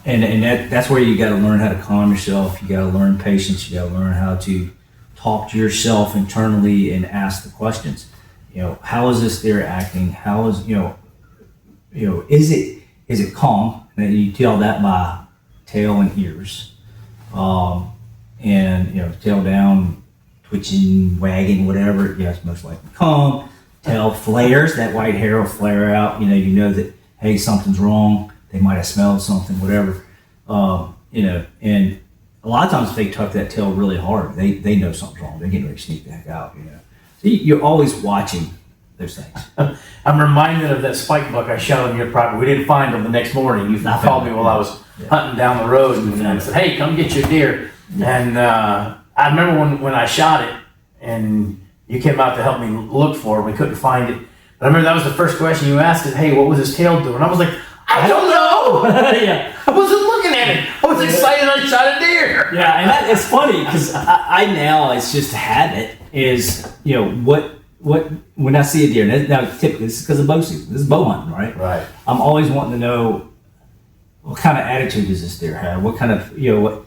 And that's where you got to learn how to calm yourself. You got to learn patience. You got to learn how to talk to yourself internally and ask the questions. How is this deer acting? How is is it calm? And you tell that by tail and ears, and tail down, twitching, wagging, whatever. Yeah, it's most likely calm. Tail flares, that white hair will flare out. You know that, hey, something's wrong. They might have smelled something, whatever. And a lot of times if they tuck that tail really hard, they know something's wrong. They're getting ready to sneak the heck out. So you're always watching those things. I'm reminded of that spike buck I shot on your property. We didn't find him the next morning. You called me while I was hunting down the road and said, "Hey, come get your deer." Yeah. And I remember when I shot it, and you came out to help me look for it. We couldn't find it. But I remember that was the first question you asked is, "Hey, what was his tail doing?" I was like, "I don't know." Yeah. I wasn't looking at it. I was excited I shot a deer. Yeah, and it's funny because I now, it's just a habit, is, what when I see a deer, and now typically this is because of bow season. This is bow hunting, right? Right. I'm always wanting to know, what kind of attitude does this deer have? What kind of, what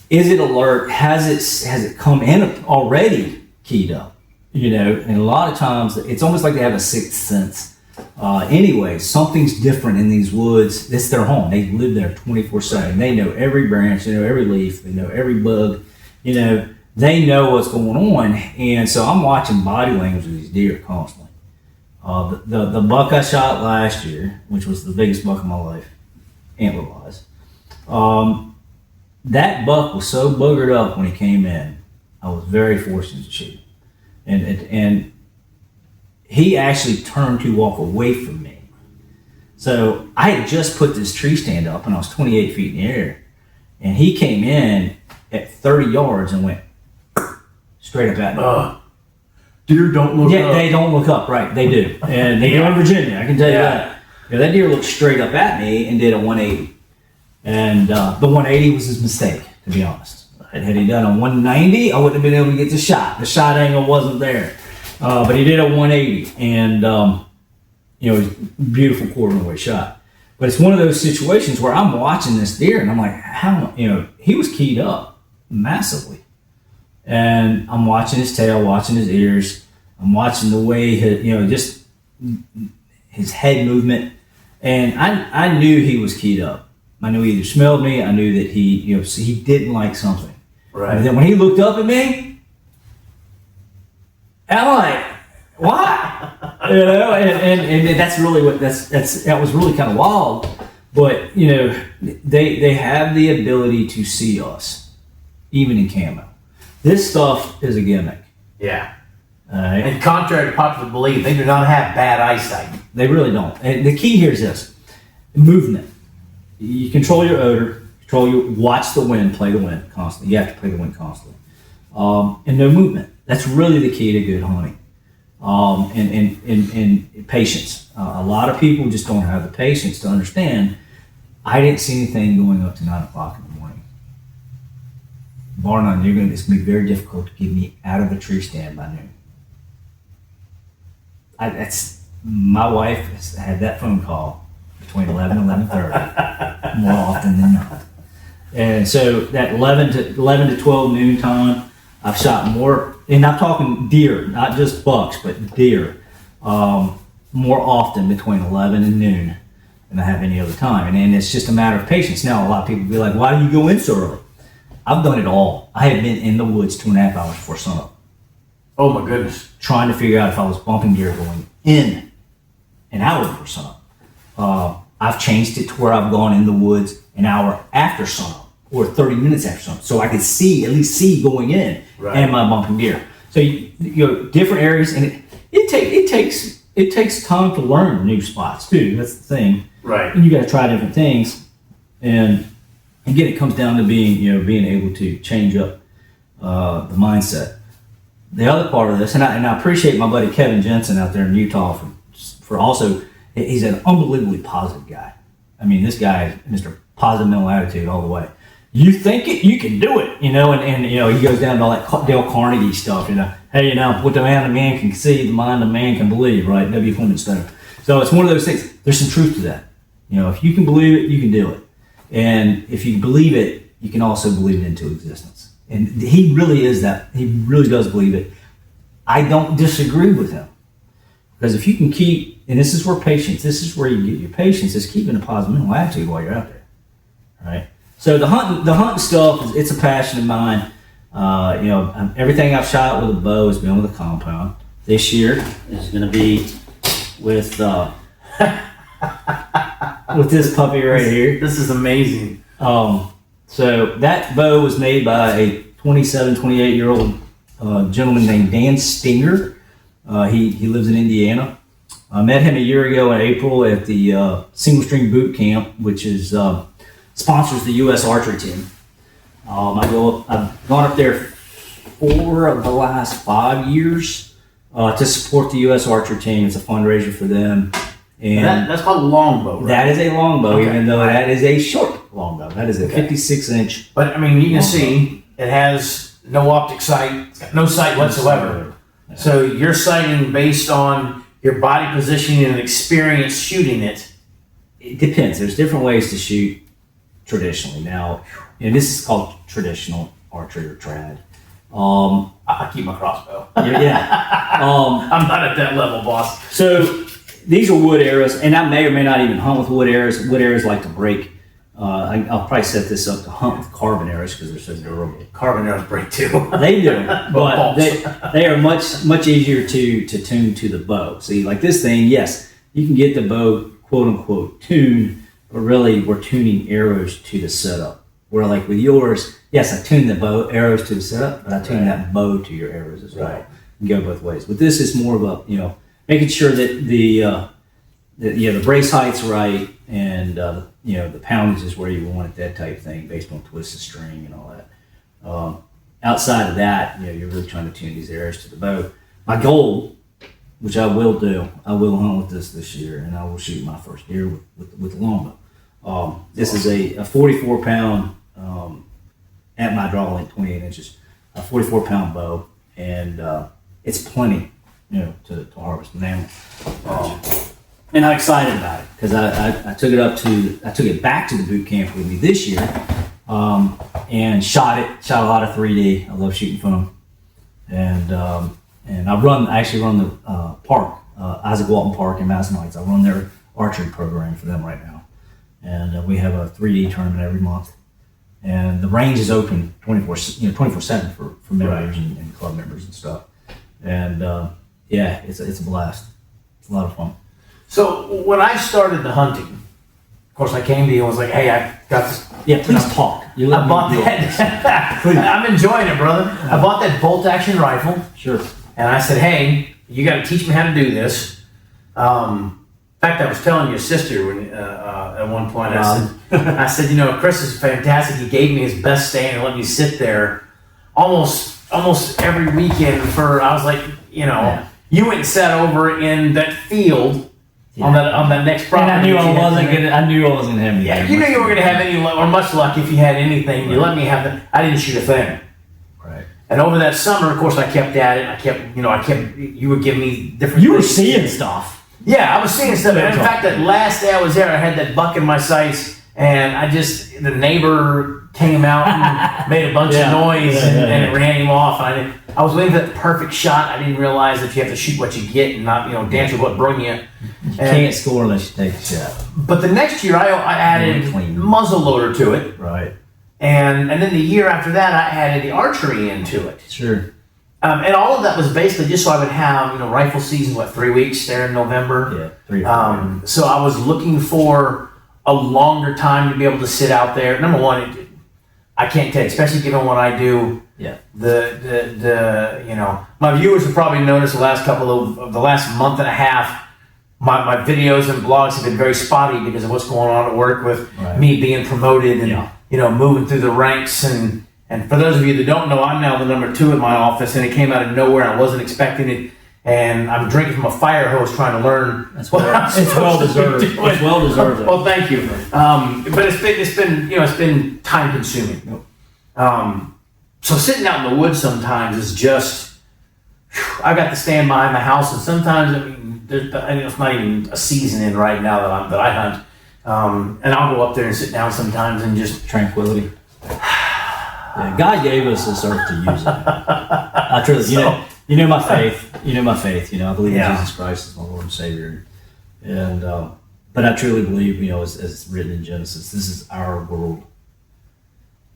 is it alert? Has it come in already keyed up? And a lot of times it's almost like they have a sixth sense. Anyway, something's different in these woods. It's their home. They live there 24/7. They know every branch, they know every leaf, they know every bug, they know what's going on. And so I'm watching body language of these deer constantly. The buck I shot last year, which was the biggest buck of my life, antler wise, that buck was so boogered up when he came in. I was very fortunate to shoot. And he actually turned to walk away from me. So I had just put this tree stand up and I was 28 feet in the air. And he came in at 30 yards and went straight up at me. Deer don't look up. Yeah, they don't look up, right? They do. And they do in Virginia, I can tell you that. That deer looked straight up at me and did a 180. And the 180 was his mistake, to be honest. Had he done a 190, I wouldn't have been able to get the shot. The shot angle wasn't there. But he did a 180, and it was a beautiful quarter away shot. But it's one of those situations where I'm watching this deer, and I'm like, how? He was keyed up massively, and I'm watching his tail, watching his ears, I'm watching the way just his head movement, and I knew he was keyed up. I knew he either smelled me, I knew that he didn't like something. Right. And then when he looked up at me, I'm like, what? And that's really that was really kind of wild. But they have the ability to see us, even in camo. This stuff is a gimmick. Yeah. Right? And contrary to popular belief, they do not have bad eyesight. They really don't. And the key here is this: movement. You control your odor. Watch the wind, play the wind constantly. You have to play the wind constantly. And no movement. That's really the key to good hunting. And patience. A lot of people just don't have the patience to understand. I didn't see anything going up to 9 o'clock in the morning. Bar none, it's going to be very difficult to get me out of a tree stand by noon. My wife has had that phone call between 11 and 11:30 more often than not. And so that 11 to 12 noon time, I've shot more, and I'm talking deer, not just bucks, but deer, more often between 11 and noon than I have any other time. And it's just a matter of patience. Now, a lot of people be like, why do you go in so early? I've done it all. I have been in the woods 2.5 hours before sunup. Oh my goodness. Trying to figure out if I was bumping deer going in an hour before sunup. I've changed it to where I've gone in the woods an hour after sunup or 30 minutes after sunup, so I could at least see going in. Right. And my bumping deer. So different areas, and it takes it takes time to learn new spots too. That's the thing. Right. And you got to try different things. And again, it comes down to being able to change up the mindset. The other part of this, and I appreciate my buddy Kevin Jensen out there in Utah for also, he's an unbelievably positive guy. I mean, this guy is Mr. Positive Mental Attitude all the way. You think it, you can do it, and he goes down to all that Dale Carnegie stuff, Hey, what the man can see, the mind of man can believe, right? W. Clement Stone. So it's one of those things. There's some truth to that. If you can believe it, you can do it. And if you believe it, you can also believe it into existence. And he really is that. He really does believe it. I don't disagree with him. Because if you can keep, and this is where you get your patience, is keeping a positive mental attitude while you're out there. Right? So the hunting stuff, it's a passion of mine. Everything I've shot with a bow has been with a compound. This year is going to be with with this puppy right here. This is amazing. So that bow was made by a 27, 28-year-old gentleman named Dan Stinger. He lives in Indiana. I met him a year ago in April at the Single String Boot Camp, which is sponsors the U.S. archery team. I've gone up there 4 of the last 5 years to support the U.S. archery team. It's a fundraiser for them. And that's called a longbow, right? That is a longbow, okay. Even though that is a short longbow. That is a 56-inch. But, you can see it has no optic sight. It's got no sight whatsoever. Yeah. So you're sighting based on your body positioning and experience shooting it. It depends. There's different ways to shoot traditionally. Now, this is called traditional archery or trad. I keep my crossbow. Yeah. I'm not at that level, boss. So these are wood arrows, and I may or may not even hunt with wood arrows. Wood arrows like to break. I'll probably set this up to hunt with carbon arrows because they're so durable. Carbon arrows break too. They do, but they are much easier to tune to the bow. See, like this thing, yes, you can get the bow quote unquote tuned, but really we're tuning arrows to the setup. Where like with yours, yes, I tune the bow arrows to the setup, but I tune that bow to your arrows as well. Right. You can go both ways. But this is more of a making sure that the brace height's right and the poundage is where you want it, that type thing, based on twist of string and all that. Outside of that, you're really trying to tune these arrows to the bow. My goal, which I will do, I will hunt with this year, and I will shoot my first deer with the longbow. This is a 44-pound at my draw length, 28 inches, a 44-pound bow, and it's plenty, to harvest an animal. And I'm excited about it because I took it back to the boot camp with me this year, and shot a lot of 3D. I love shooting film, and I actually run the park, Isaac Walton Park in Madison Heights. I run their archery program for them right now, and we have a 3D tournament every month, and the range is open 24/7 for members and club members and stuff, and it's a blast. It's a lot of fun. So when I started the hunting, of course I came to you and was like, hey, I got this. Yeah, please talk. I bought that. I'm enjoying it, brother. I bought that bolt action rifle. Sure. And I said, hey, you got to teach me how to do this. In fact, I was telling your sister at one point, I said, Chris is fantastic. He gave me his best stand and let me sit there almost every weekend I was like, you went and sat over in that field. Yeah. On that next property. And I knew I wasn't gonna have any. Yeah, you knew you were gonna have any or much luck if you had anything. You let me have it. I didn't shoot a thing. Right. And over that summer, of course, I kept at it. You would give me different. You were seeing stuff. Yeah, I was seeing stuff. And in fact, that last day I was there, I had that buck in my sights, and the neighbor came out and made a bunch of noise, and it ran him off. And I was waiting for that perfect shot. I didn't realize that you have to shoot what you get and not dance with what brung you. You can't score unless you take a shot. But the next year, I added muzzle loader to it. Right. And then the year after that, I added the archery into it. Sure. And all of that was basically just so I would have, rifle season, 3 weeks there in November? Yeah, 3 or 4. So I was looking for a longer time to be able to sit out there. Number one, I can't tell you, especially given what I do, Yeah. My viewers have probably noticed the last the last month and a half, my videos and blogs have been very spotty because of what's going on at work with me being promoted and moving through the ranks. And for those of you that don't know, I'm now the number 2 in my office, and it came out of nowhere. I wasn't expecting it, and I'm drinking from a fire hose trying to learn. It's well deserved. It's well deserved. Well, thank you. But it's been time consuming. So sitting out in the woods sometimes is just, I got to stand behind the house, and sometimes it's not even a season in right now that I hunt, and I'll go up there and sit down sometimes and just tranquility. Yeah, God gave us this earth to use it. I truly, you know my faith. You know my faith. I believe in Jesus Christ as my Lord and Savior, and but I truly believe, as it's written in Genesis, this is our world.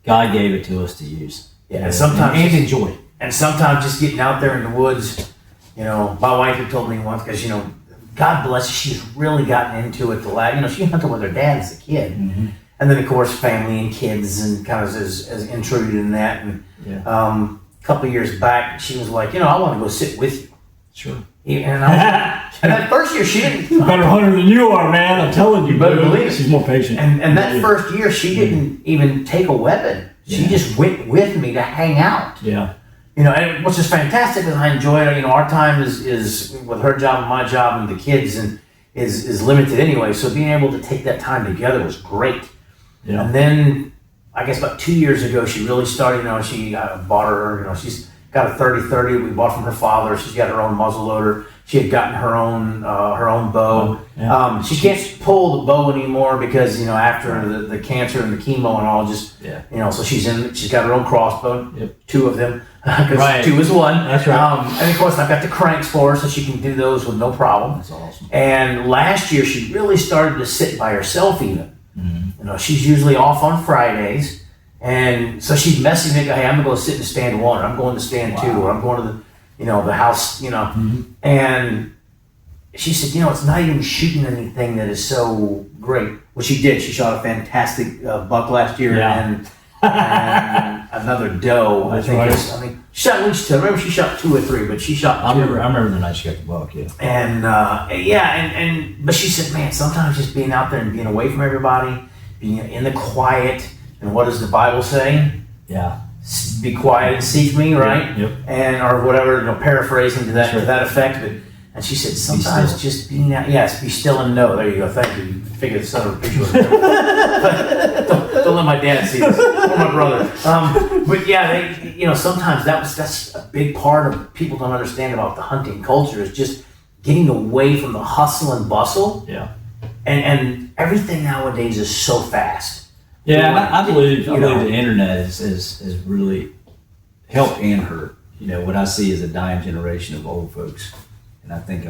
God gave it to us to use. Yeah, and sometimes and enjoy it. And sometimes just getting out there in the woods, my wife had told me once, because God bless her, she's really gotten into it. She hunted with her dad as a kid, and then of course family and kids, and kind of as intruded in that. And a couple of years back, she was like, I want to go sit with you. Sure. And that first year she didn't. Better hunter than you are, man. I'm telling you. You better believe it. She's more patient. And that first year she didn't even take a weapon. She just went with me to hang out. Yeah. And which is fantastic because I enjoy it. Our time is with her job and my job and the kids and is limited anyway. So being able to take that time together was great. Yeah. And then I guess about 2 years ago she really started. I bought her. She's got a 30-30 we bought from her father. She's got her own muzzleloader. She had gotten her own bow. Yeah. She can't pull the bow anymore because after the cancer and the chemo and all, so she's got her own crossbow. Yep. 2 of them because 2 is 1. That's right. And of course I've got the cranks for her, so she can do those with no problem. That's awesome. And last year she really started to sit by herself even. Mm-hmm. She's usually off on Fridays, and so she'd message me, hey, I'm gonna go sit in stand 1, or I'm going to stand 2, or I'm going to the house, and she said, it's not even shooting anything that is so great. Well, she did. She shot a fantastic buck last year and another doe. That's right. She shot at least 2. I remember she shot 2 or 3, but she shot 2. I remember the night she got the buck, And but she said, man, sometimes just being out there and being away from everybody, being in the quiet, and what does the Bible say? Yeah. Be quiet and seek me, right? Yep. And or whatever, paraphrasing to that effect. And she said sometimes just being out, be still and know. There you go. Thank you. You figured the son of a picture was don't let my dad see this, or my brother. But sometimes that's a big part of people don't understand about the hunting culture is just getting away from the hustle and bustle. Yeah. And everything nowadays is so fast. Yeah, I believe the internet is really helped and hurt. What I see is a dying generation of old folks, and I think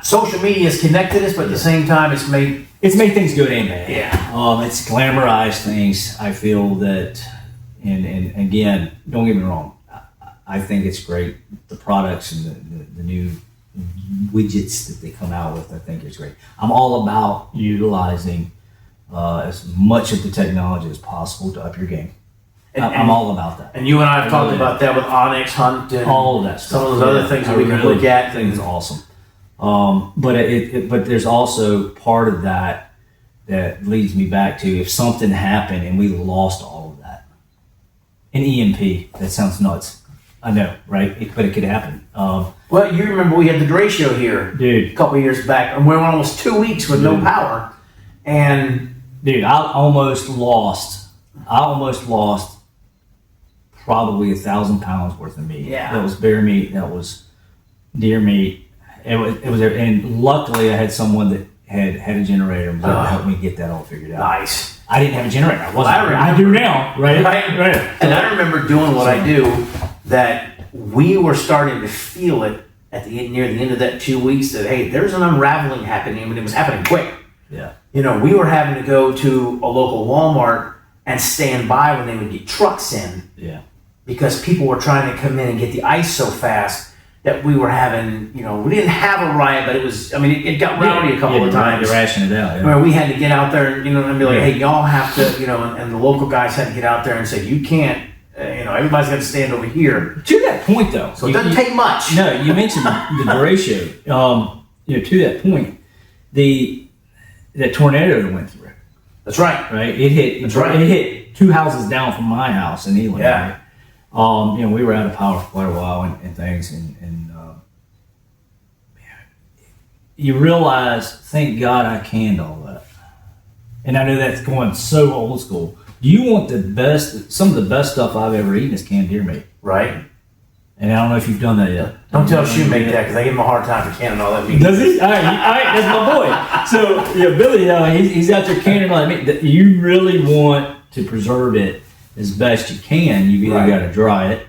social media has connected us, but at the same time, it's made things good and bad. Yeah, it's glamorized things. I feel that, and again, don't get me wrong. I think it's great. The products and the new widgets that they come out with, I think it's great. I'm all about utilizing as much of the technology as possible to up your game. I'm all about that. And you and I have talked about that with Onyx Hunt and all of that stuff. Some of those other things that we can look at. Things awesome. But there's also part of that leads me back to if something happened and we lost all of that. An EMP, that sounds nuts. I know, right? But it could happen. Well, you remember we had the Dre show here, dude, a couple of years back, and we were almost 2 weeks with no power. And dude, I almost lost probably 1,000 pounds worth of meat. Yeah. That was bear meat. That was deer meat. It was, and luckily I had someone that had a generator and was able to help me get that all figured out. Nice. I didn't have a generator. I do now. Right. And I remember doing what I do, that we were starting to feel it near the end of that 2 weeks that, hey, there's an unraveling happening, and it was happening quick. Yeah. We were having to go to a local Walmart and stand by when they would get trucks in. Yeah. Because people were trying to come in and get the ice so fast that we were having, we didn't have a riot, but it got rowdy a couple of times. To ration it out. Yeah. Where we had to get out there and, and be like, hey, y'all have to, and the local guys had to get out there and say, you can't, everybody's got to stand over here. To that point, though, So it doesn't take much. No, you mentioned the derecho. To that point, the tornado that went through. That's right. Right. It hit. That's right. It hit 2 houses down from my house in Elam. Yeah. Right? We were out of power for quite a while and things, and you realize, thank God I canned all that. And I know that's going so old school. Do you want the best? Some of the best stuff I've ever eaten is canned deer meat. Right. And I don't know if you've done that yet. Don't tell Shoemake that, because I give him a hard time for canning all that meat. Does he? All right, that's my boy. So, Billy, he's out there canning all that meat. You really want to preserve it as best you can. You've either got to dry it,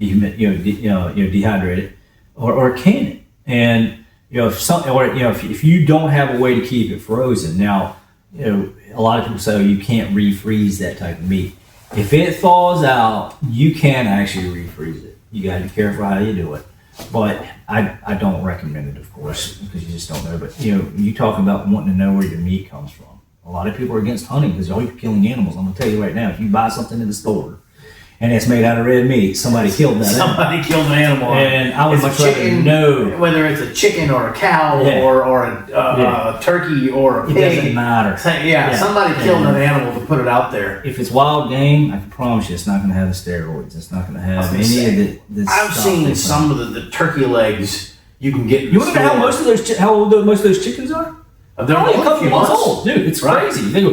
dehydrate it, or can it. And if you don't have a way to keep it frozen, now a lot of people say, you can't refreeze that type of meat. If it thaws out, you can actually refreeze it. You got to be careful how you do it. But I don't recommend it, of course, because you just don't know. But you talk about wanting to know where your meat comes from. A lot of people are against hunting because you're killing animals. I'm gonna tell you right now, if you buy something in the store and it's made out of red meat, somebody killed that animal. Somebody killed an animal. And I would much rather know. Whether it's a chicken or a cow or a turkey or a pig. It doesn't matter. Somebody killed an animal to put it out there. If it's wild game, I can promise you it's not going to have the steroids. It's not going to have any of the I've seen some of the turkey legs you can get. You want to know how old most of those chickens are? They're only a couple months old. Dude, it's crazy. They go,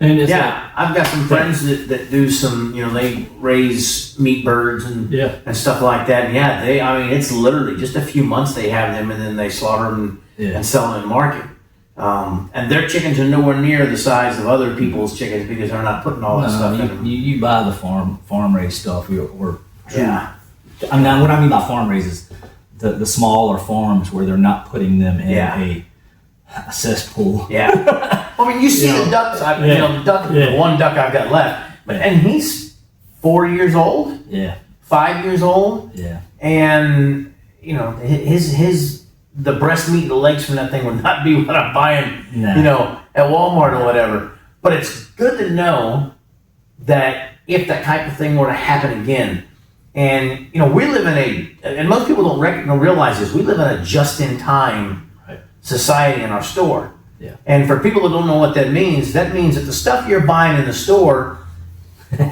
and it's I've got some friends that do some, they raise meat birds and stuff like that. And it's literally just a few months they have them, and then they slaughter them and sell them in market. And their chickens are nowhere near the size of other people's chickens because they're not putting all that stuff in them. You buy the farm raised stuff, or yeah. I mean, what I mean by farm raised is the smaller farms where they're not putting them in a cesspool. Yeah. I mean, you see the ducks. The one duck I've got left, and he's 4 years old. Yeah. 5 years old. Yeah. And the breast meat and the legs from that thing would not be what I'm buying, at Walmart or whatever. But it's good to know that if that type of thing were to happen again, and we live in and most people don't realize this, we live in a just-in-time society in our store. Yeah. And for people that don't know what that means that the stuff you're buying in the store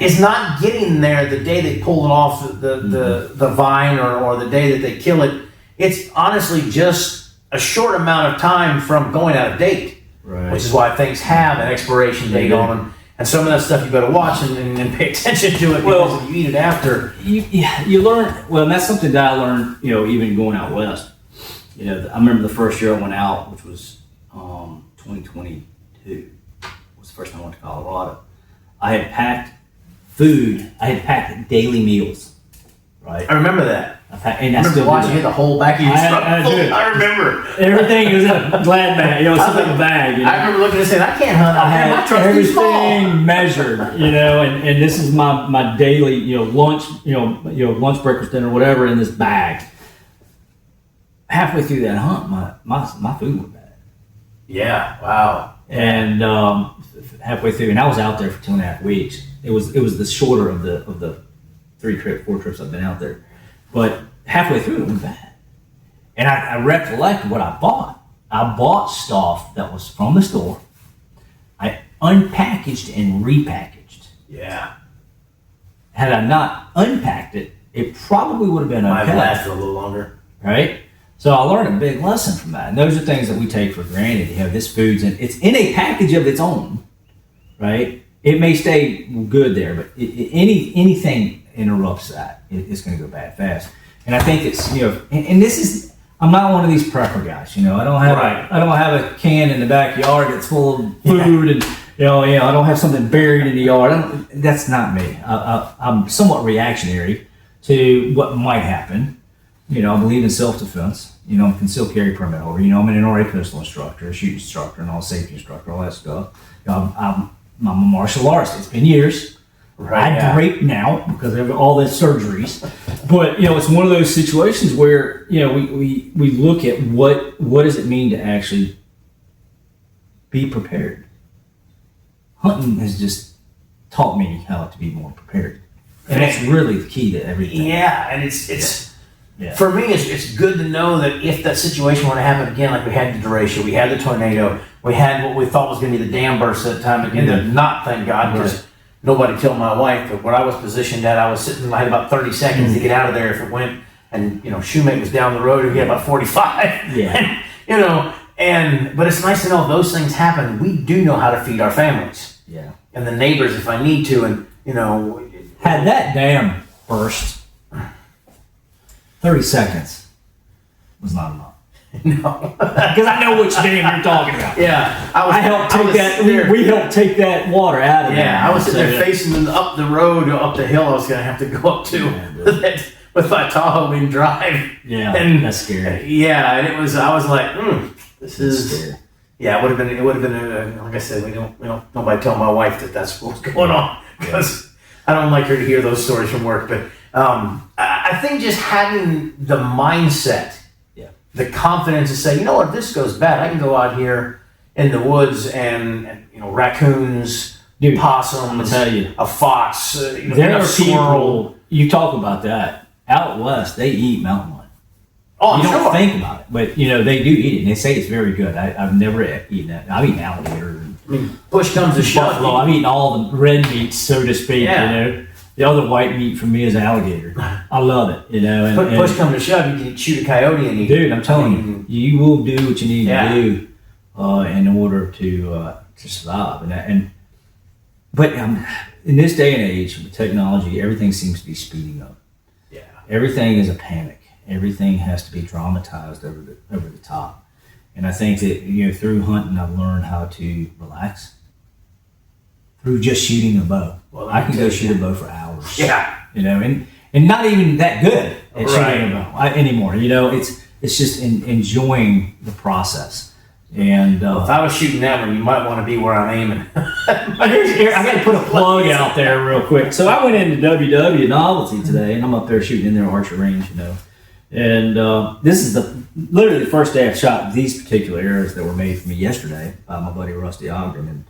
is not getting there the day they pull it off the vine or the day that they kill it. It's honestly just a short amount of time from going out of date, which is why things have an expiration date on them. And some of that stuff you better watch and pay attention to it, because if you eat it after, you learn. Well, and that's something that I learned, even going out west. I remember the first year I went out, which was 2022. Was the first time I went to Colorado. I had packed food. I had packed daily meals. Right. I remember that. And I still watching you the whole back of your truck. I remember. Everything was in a glad bag. Something in a bag. I remember looking and saying, I can't hunt. I had everything measured. And this is my daily, lunch, lunch, breakfast, dinner, whatever in this bag. Halfway through that hunt, my food went bad. Yeah. Wow. And halfway through, and I was out there for 2.5 weeks. It was the shorter of the 4 trips I've been out there. But halfway through, it went bad. And I recollect what I bought. I bought stuff that was from the store. I unpackaged and repackaged. Yeah. Had I not unpacked it, it probably would have been okay. Might have lasted a little longer. Right? So I learned a big lesson from that. And those are things that we take for granted. This food's it's in a package of its own. Right? It may stay good there, but anything interrupts that, it's going to go bad fast. And I think it's and this is, I'm not one of these prepper guys. I don't have a can in the backyard that's full of food, and I don't have something buried in the yard. That's not me. I'm somewhat reactionary to what might happen. I believe in self-defense. I'm a concealed carry permit holder. I'm an NRA pistol instructor, a shooting instructor, and all safety instructor, all that stuff. I'm a martial artist. It's been years. I drape now because of all the surgeries, but it's one of those situations where we look at what does it mean to actually be prepared. Hunting has just taught me how to be more prepared. And that's really the key to everything. Yeah, and it's for me, it's good to know that if that situation were to happen again, like we had the derecho, we had the tornado, we had what we thought was going to be the dam burst that time, and ended up not, thank God, because nobody killed my wife. But where I was positioned at, I was sitting, I had about 30 seconds to get out of there if it went, and Shoemate was down the road, and he had about 45. Yeah. And, but it's nice to know if those things happen, we do know how to feed our families. Yeah. And the neighbors if I need to, and, Had that dam burst, 30 seconds was not enough. No. Because I know which dam you're talking about. Yeah. I helped take that, we helped take that water out of there. Yeah, I was sitting there facing them up the road, up the hill I was going to have to go up to with my Tahoe and drive. Yeah, and that's scary. Yeah, and I was like, this is scary. Yeah, it would have been like I said, we don't nobody tell my wife that that's what's going on, because I don't like her to hear those stories from work. But I think just having the mindset, the confidence to say, if this goes bad, I can go out here in the woods and raccoons, possums, I'll tell you, a fox, there are squirrel. You talk about that out west, they eat mountain lion. Oh, you don't sure. think about it, but they do eat it, and they say it's very good. I've never eaten that. I've eaten alligator. I mean, push comes to shove. Buffalo. I've eaten all the red meats, so to speak. Yeah. The other white meat for me is alligator. I love it. And push comes to shove, you can shoot a coyote and eat. Dude, I'm telling you will do what you need to do in order to survive. But in this day and age with technology, everything seems to be speeding up. Yeah. Everything is a panic. Everything has to be dramatized over the top. And I think that through hunting, I've learned how to relax. Through just shooting a bow, I can go shoot a bow for hours. Yeah. And not even that good at shooting a bow anymore. It's just enjoying the process. And if I was shooting that one, you might want to be where I'm aiming. I got to put a plug out there real quick. So I went into WW Novelty today, and I'm up there shooting in their archer range, And this is literally the first day I've shot these particular arrows that were made for me yesterday by my buddy Rusty Ogden.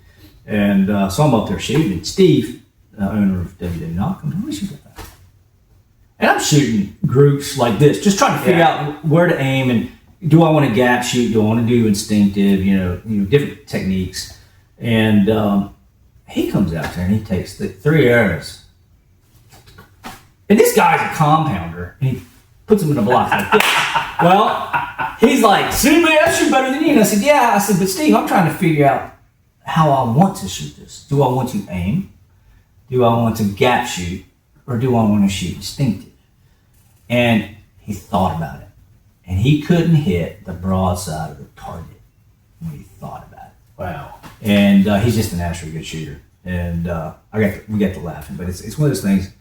And so I'm up there shooting, and Steve, owner of WW Novelty, comes, "What shoot that?" And I'm shooting groups like this, just trying to figure out where to aim, and do I want to gap shoot? Do I want to do instinctive? Different techniques. And he comes out there and he takes the 3 arrows. And this guy's a compounder, and he puts them in a block like this. Well, he's like, "See, man, I shoot better than you." And I said, "Yeah." I said, "But Steve, I'm trying to figure out how I want to shoot this. Do I want to aim? Do I want to gap shoot? Or do I want to shoot instinctive?" And he thought about it. And he couldn't hit the broadside of the target when he thought about it. Wow. And he's just a naturally good shooter. And we got to laughing. But it's one of those things,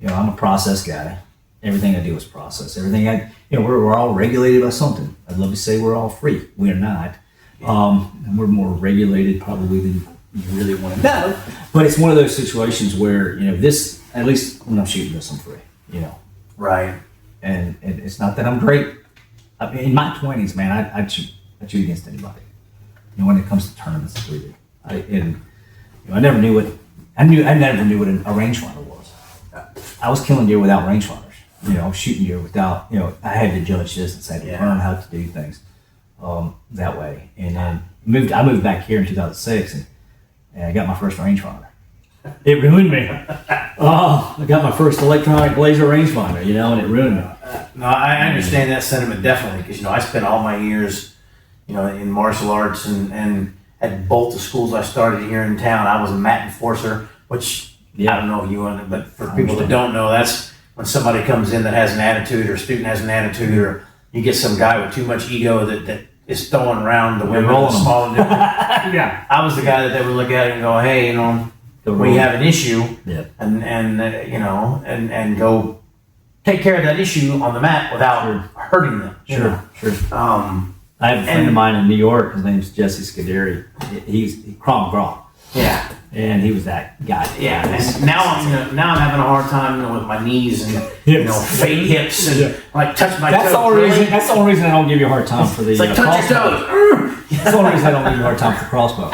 I'm a process guy. Everything I do is process. Everything we're all regulated by something. I'd love to say we're all free. We're not. And we're more regulated probably than you really want to know. But it's one of those situations where, this, at least when I'm shooting this, I'm free, Right. And it's not that I'm great. I mean, in my 20s, man, I'd shoot against anybody. When it comes to tournaments, we do. I never knew what a rangefinder was. I was killing deer without rangefinders. Shooting deer without, I had to judge distance. I had to learn how to do things that way. And then I moved back here in 2006, and I got my first rangefinder. It ruined me. I got my first electronic laser rangefinder, and it ruined me. No, I understand that sentiment definitely, because I spent all my years, in martial arts and at both the schools I started here in town. I was a mat enforcer, which I don't know if you want, but for people that don't know, that's when somebody comes in that has an attitude, or a student has an attitude, or you get some guy with too much ego that is throwing around the women and small and different. Yeah, I was the guy that they would look at it and go, "Hey, we have an issue," and go take care of that issue on the mat without hurting them. Sure. I have a friend of mine in New York. His name's Jesse Scuderi. He's Krav Maga. Yeah. And he was that guy. Yeah. And now I'm having a hard time with my knees and fake hips and touch my toes. That's the only reason I don't give you a hard time for the it's like touch your toes. That's the only reason I don't give you a hard time for crossbow.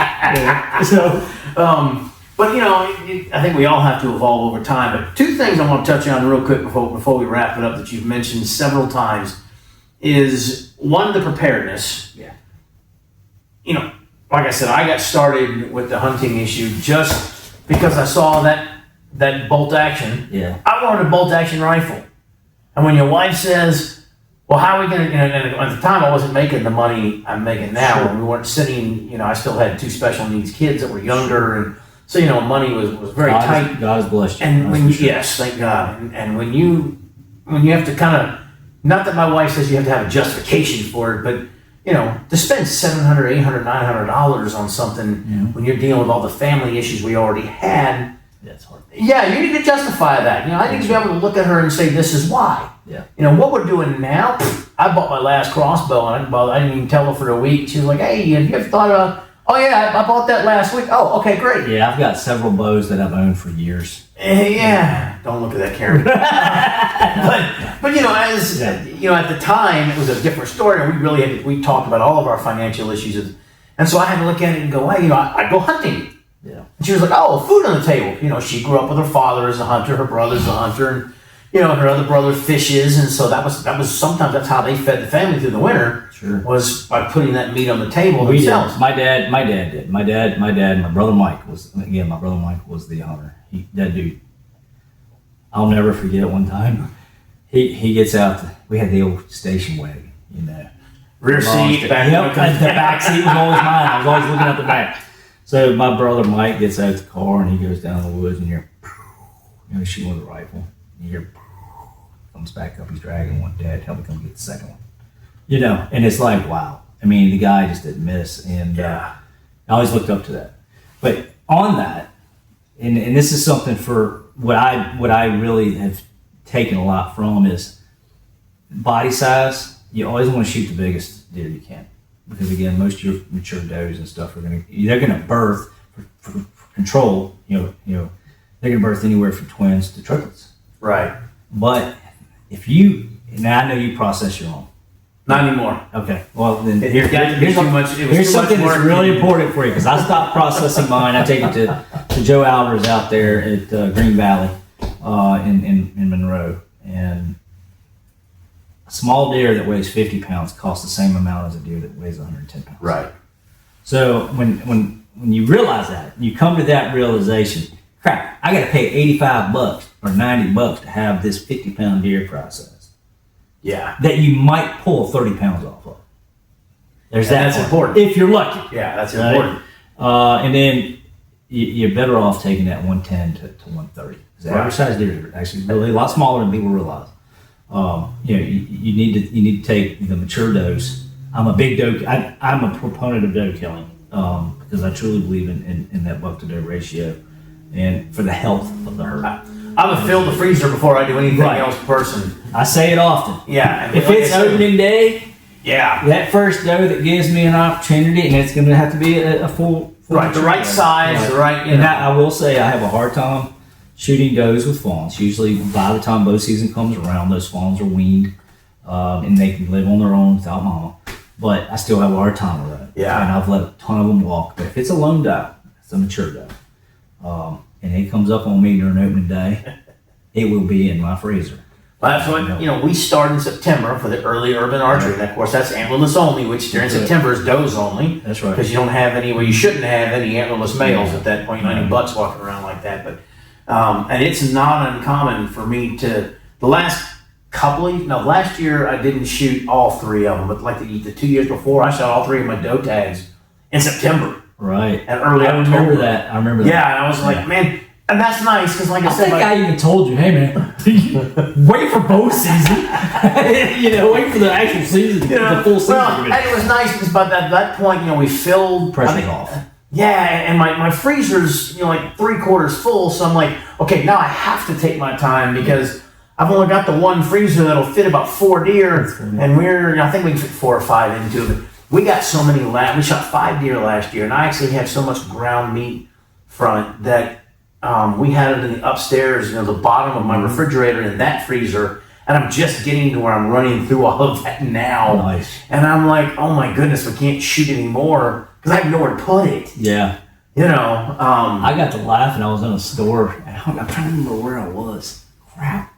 But I think we all have to evolve over time. But two things I want to touch on real quick before we wrap it up that you've mentioned several times is one, the preparedness. Yeah. Like I said, I got started with the hunting issue just because I saw that bolt action. Yeah. I wanted a bolt action rifle. And when your wife says, well, how are we going to, at the time I wasn't making the money I'm making now. Sure. And we weren't sitting, I still had two special needs kids that were younger. And so, money was very tight. God has blessed you. And yes, thank God. And when you have to kind of, not that my wife says you have to have a justification for it, but to spend $700, $800, $900 on something when you're dealing with all the family issues we already had, that's hard. Yeah, you need to justify that. I need to be able to look at her and say, this is why. Yeah. What we're doing now, I bought my last crossbow and I didn't even tell her for a week. She was like, hey, have you ever thought of, oh yeah, I bought that last week. Oh, okay, great. Yeah, I've got several bows that I've owned for years. Yeah, don't look at that, Karen. but at the time it was a different story, and we talked about all of our financial issues, and so I had to look at it and go, hey, I go hunting. Yeah. And she was like, oh, food on the table. She grew up with her father as a hunter, her brother's a hunter, and her other brother fishes, and so that was sometimes that's how they fed the family through the winter. Sure. Was by putting that meat on the table We themselves. did. My dad did. My brother Mike was the hunter. That dude. I'll never forget one time. He gets out. We had the old station wagon, Rear seat, back. Yep, the back seat was always mine. I was always looking at the back. So my brother Mike gets out the car and he goes down the woods and you're shooting with a rifle. You hear comes back up. He's dragging one. Dad, help me come get the second one. And it's like, wow. I mean, the guy just didn't miss, and I always looked up to that. But on that, and this is something for what I really have taken a lot from is body size. You always want to shoot the biggest deer you can, because again, most of your mature does and stuff they're gonna birth for control. They're gonna birth anywhere from twins to triplets. Right. But now I know you process your own. Not anymore. Okay. Well, then here's something that's really important for you, because I stopped processing mine. I take it to Joe Albers out there at Green Valley in Monroe, and a small deer that weighs 50 pounds costs the same amount as a deer that weighs 110 pounds. Right. So when you realize that, you come to that realization, crap, I got to pay $85 or $90 to have this 50-pound deer processed. Yeah. That you might pull 30 pounds off of. That's important. If you're lucky. Yeah, that's important. And then you're better off taking that 110 to 130. Because average size deer are actually really a lot smaller than people realize. You need to take the mature does. I'm a big doe. I'm a proponent of doe killing because I truly believe in that buck to doe ratio, and for the health of the herd. I'm a fill the freezer before I do anything else person. I say it often. Yeah. If it's opening day, that first doe that gives me an opportunity, and it's going to have to be a full right, the right size, the right. And I will say I have a hard time shooting does with fawns. Usually, by the time bow season comes around, those fawns are weaned, and they can live on their own without mama. But I still have a hard time with that. Yeah. And I've let a ton of them walk. But if it's a lone doe, it's a mature doe, and it comes up on me during opening day, it will be in my freezer. Well, that's what, we start in September for the early urban archery. And of course, that's antlerless only, which during September is does only. That's right. Because you don't have you shouldn't have any antlerless males at that point, any bucks walking around like that. But, and it's not uncommon for me last year I didn't shoot all three of them, but like the 2 years before, I shot all three of my doe tags in September. Right. And early I remember that. Yeah, and I was like, man, and that's nice because, like I said, I even told you, hey man, wait for bow season. Wait for the actual season, the full season. Well, and it was nice because by that point, we filled pressure's off. Yeah, and my freezer's like 3/4 full, so I'm like, okay, now I have to take my time because I've only got the one freezer that'll fit about 4 deer, and I think we can fit 4 or 5 into it. But we got so many we shot 5 deer last year, and I actually had so much ground meat from it that we had it in the upstairs, the bottom of my refrigerator in that freezer, and I'm just getting to where I'm running through all of that now. Nice. And I'm like, oh my goodness, we can't shoot anymore because I have nowhere to put it. Yeah. I got to laughing. I was in a store, and I'm trying to remember where I was. Crap.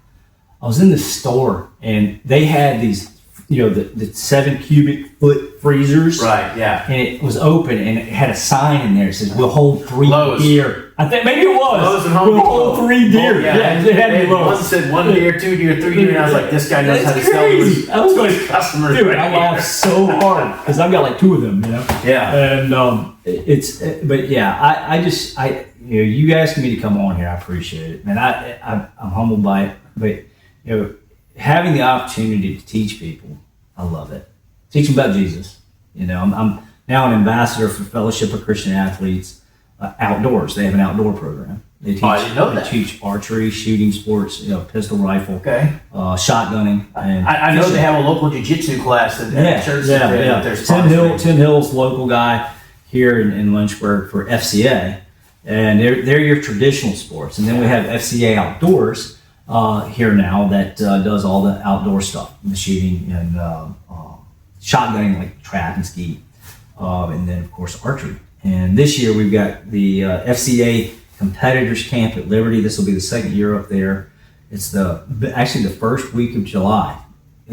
I was in the store, and they had these, the 7 cubic foot freezers. Right, yeah. And it was open, and it had a sign in there that says, "We'll hold 3 Lowe's. deer." I think maybe it was. Lowe's and Home We'll hold 3 deer. Yeah, it had to be Lowe's. One said 1 deer, 2 deer, 3 deer, and I was like, this guy knows how to That's sell crazy. I was going, customers. dude, I laughed so hard because I've got like 2 of them, Yeah. And but yeah, you asking me to come on here, I appreciate it, man. I'm humbled by it, but having the opportunity to teach people, I love it. Teach them about Jesus. I'm now an ambassador for Fellowship of Christian Athletes Outdoors. They have an outdoor program. They teach, I didn't know that. They teach archery, shooting sports, pistol rifle, shotgunning. And I know they have a local jiu-jitsu class at church. Tim Hill's local guy here in Lynchburg for FCA, and they're your traditional sports. And then we have FCA Outdoors here now that does all the outdoor stuff, the shooting and shotgunning, like trap and ski, and then of course archery. And this year we've got the FCA Competitors Camp at Liberty. This will be the 2nd year up there. It's actually the first week of July.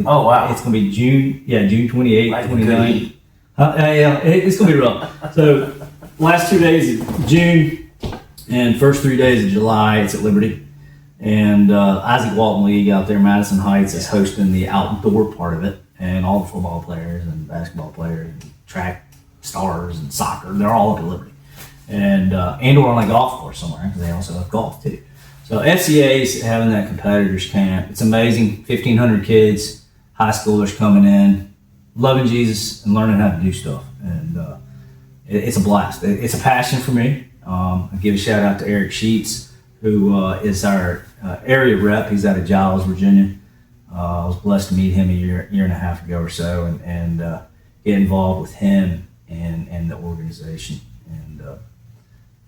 Oh wow! It's going to be June 28th, 29th. It's going to be rough. So last 2 days of June and first 3 days of July, it's at Liberty. And Isaac Walton League out there, Madison Heights, is hosting the outdoor part of it, and all the football players and basketball players and track stars and soccer, they're all up at Liberty. And or on a golf course somewhere, because they also have golf too. So FCA is having that competitors camp. It's amazing. 1,500 kids, high schoolers coming in, loving Jesus and learning how to do stuff. And it's a blast. It's a passion for me. I give a shout out to Eric Sheets, who is our area rep. He's out of Giles, Virginia. I was blessed to meet him a year and a half ago or so, and get involved with him and the organization.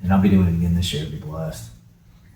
And I'll be doing it again this year. I'll be blessed.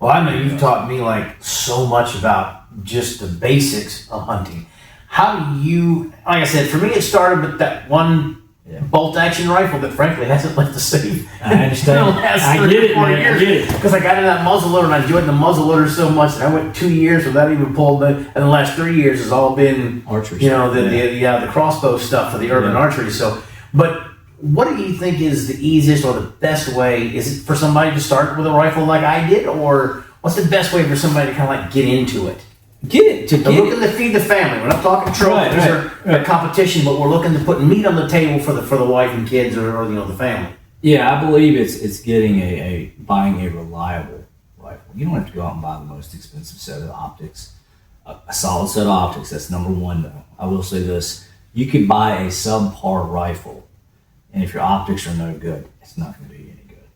Well, I know you've taught me like so much about just the basics of hunting. How do you, like I said, for me it started with that one bolt action rifle that frankly hasn't left the same. I understand. In the last I 3 get or it, 4 man. years. I get it. Because I got in that muzzleloader and I enjoyed the muzzleloader so much that I went 2 years without even pulling it. And the last 3 years has all been Archery. The crossbow stuff for the urban archery. So, but what do you think is the easiest or the best way? Is it for somebody to start with a rifle like I did, or what's the best way for somebody to kind of like get into it? We're looking to feed the family. We're not talking trophies or competition, but we're looking to put meat on the table for the wife and kids or the family. Yeah, I believe it's getting buying a reliable rifle. You don't have to go out and buy the most expensive set of optics. A solid set of optics, that's number one though. I will say this, you could buy a subpar rifle, and if your optics are no good, it's not going to do you any good.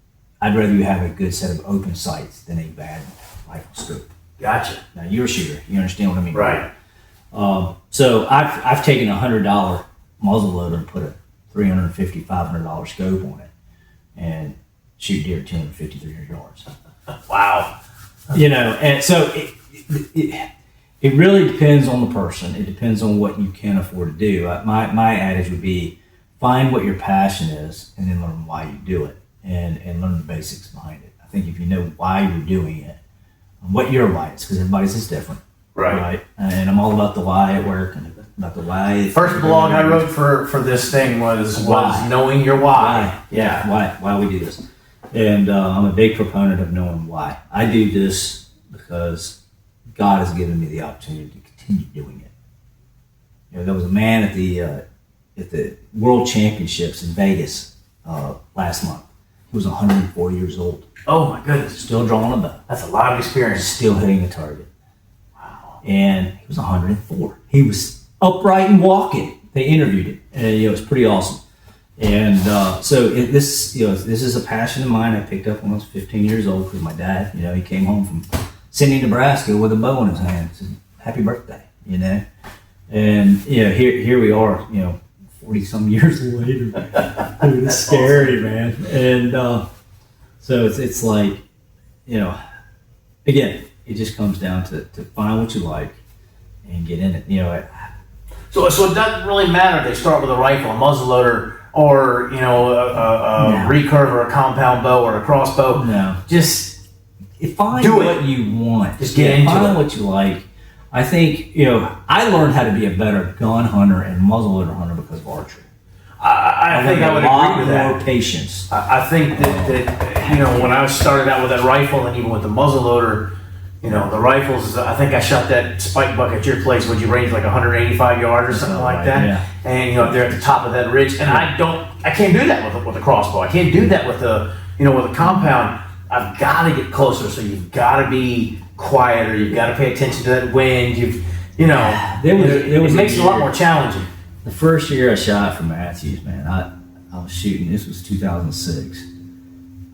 I'd rather you have a good set of open sights than a bad rifle scope. Gotcha. Now you're a shooter, you understand what I mean? Right. So I've taken a $100 muzzleloader and put a $350, $500 scope on it and shoot deer 250, 300 yards. Wow. And so it really depends on the person. It depends on what you can afford to do. My adage would be find what your passion is and then learn why you do it and learn the basics behind it. I think if you know why you're doing it, what your why is, because everybody's is different. Right. And I'm all about the why at work and about the why. First blog I wrote for this thing was knowing your why. Yeah, why we do this. And I'm a big proponent of knowing why. I do this because God has given me the opportunity to continue doing it. There was a man at the World Championships in Vegas last month. He was 104 years old. Oh my goodness. Still drawing a bow. That's a lot of experience. Still hitting a target. Wow. And he was 104. He was upright and walking. They interviewed him, and it was pretty awesome. And this is a passion of mine. I picked up when I was 15 years old because my dad, he came home from Sidney, Nebraska with a bow in his hand. He said, "Happy birthday," And here we are, 40 some years later. Dude, it's scary, awesome. Man. And so it's like, again, it just comes down to find what you like and get in it. So it doesn't really matter if they start with a rifle, a muzzleloader, or a recurve or a compound bow or a crossbow. No. Just find do what you want. Just get into find it. what you like. I think, I learned how to be a better gun hunter and muzzleloader hunter because of archery. I think I would agree with that. More patience. I think that when I started out with that rifle and even with the muzzleloader, the rifles, I think I shot that spike buck at your place. Would you range like 185 yards or something like that? Yeah. And they're at the top of that ridge. And I can't do that with a crossbow. I can't do that with with a compound. I've got to get closer. So you've got to be quieter. You've got to pay attention to that wind. It makes it a lot more challenging. The first year I shot for Matthews, man, I was shooting. This was 2006.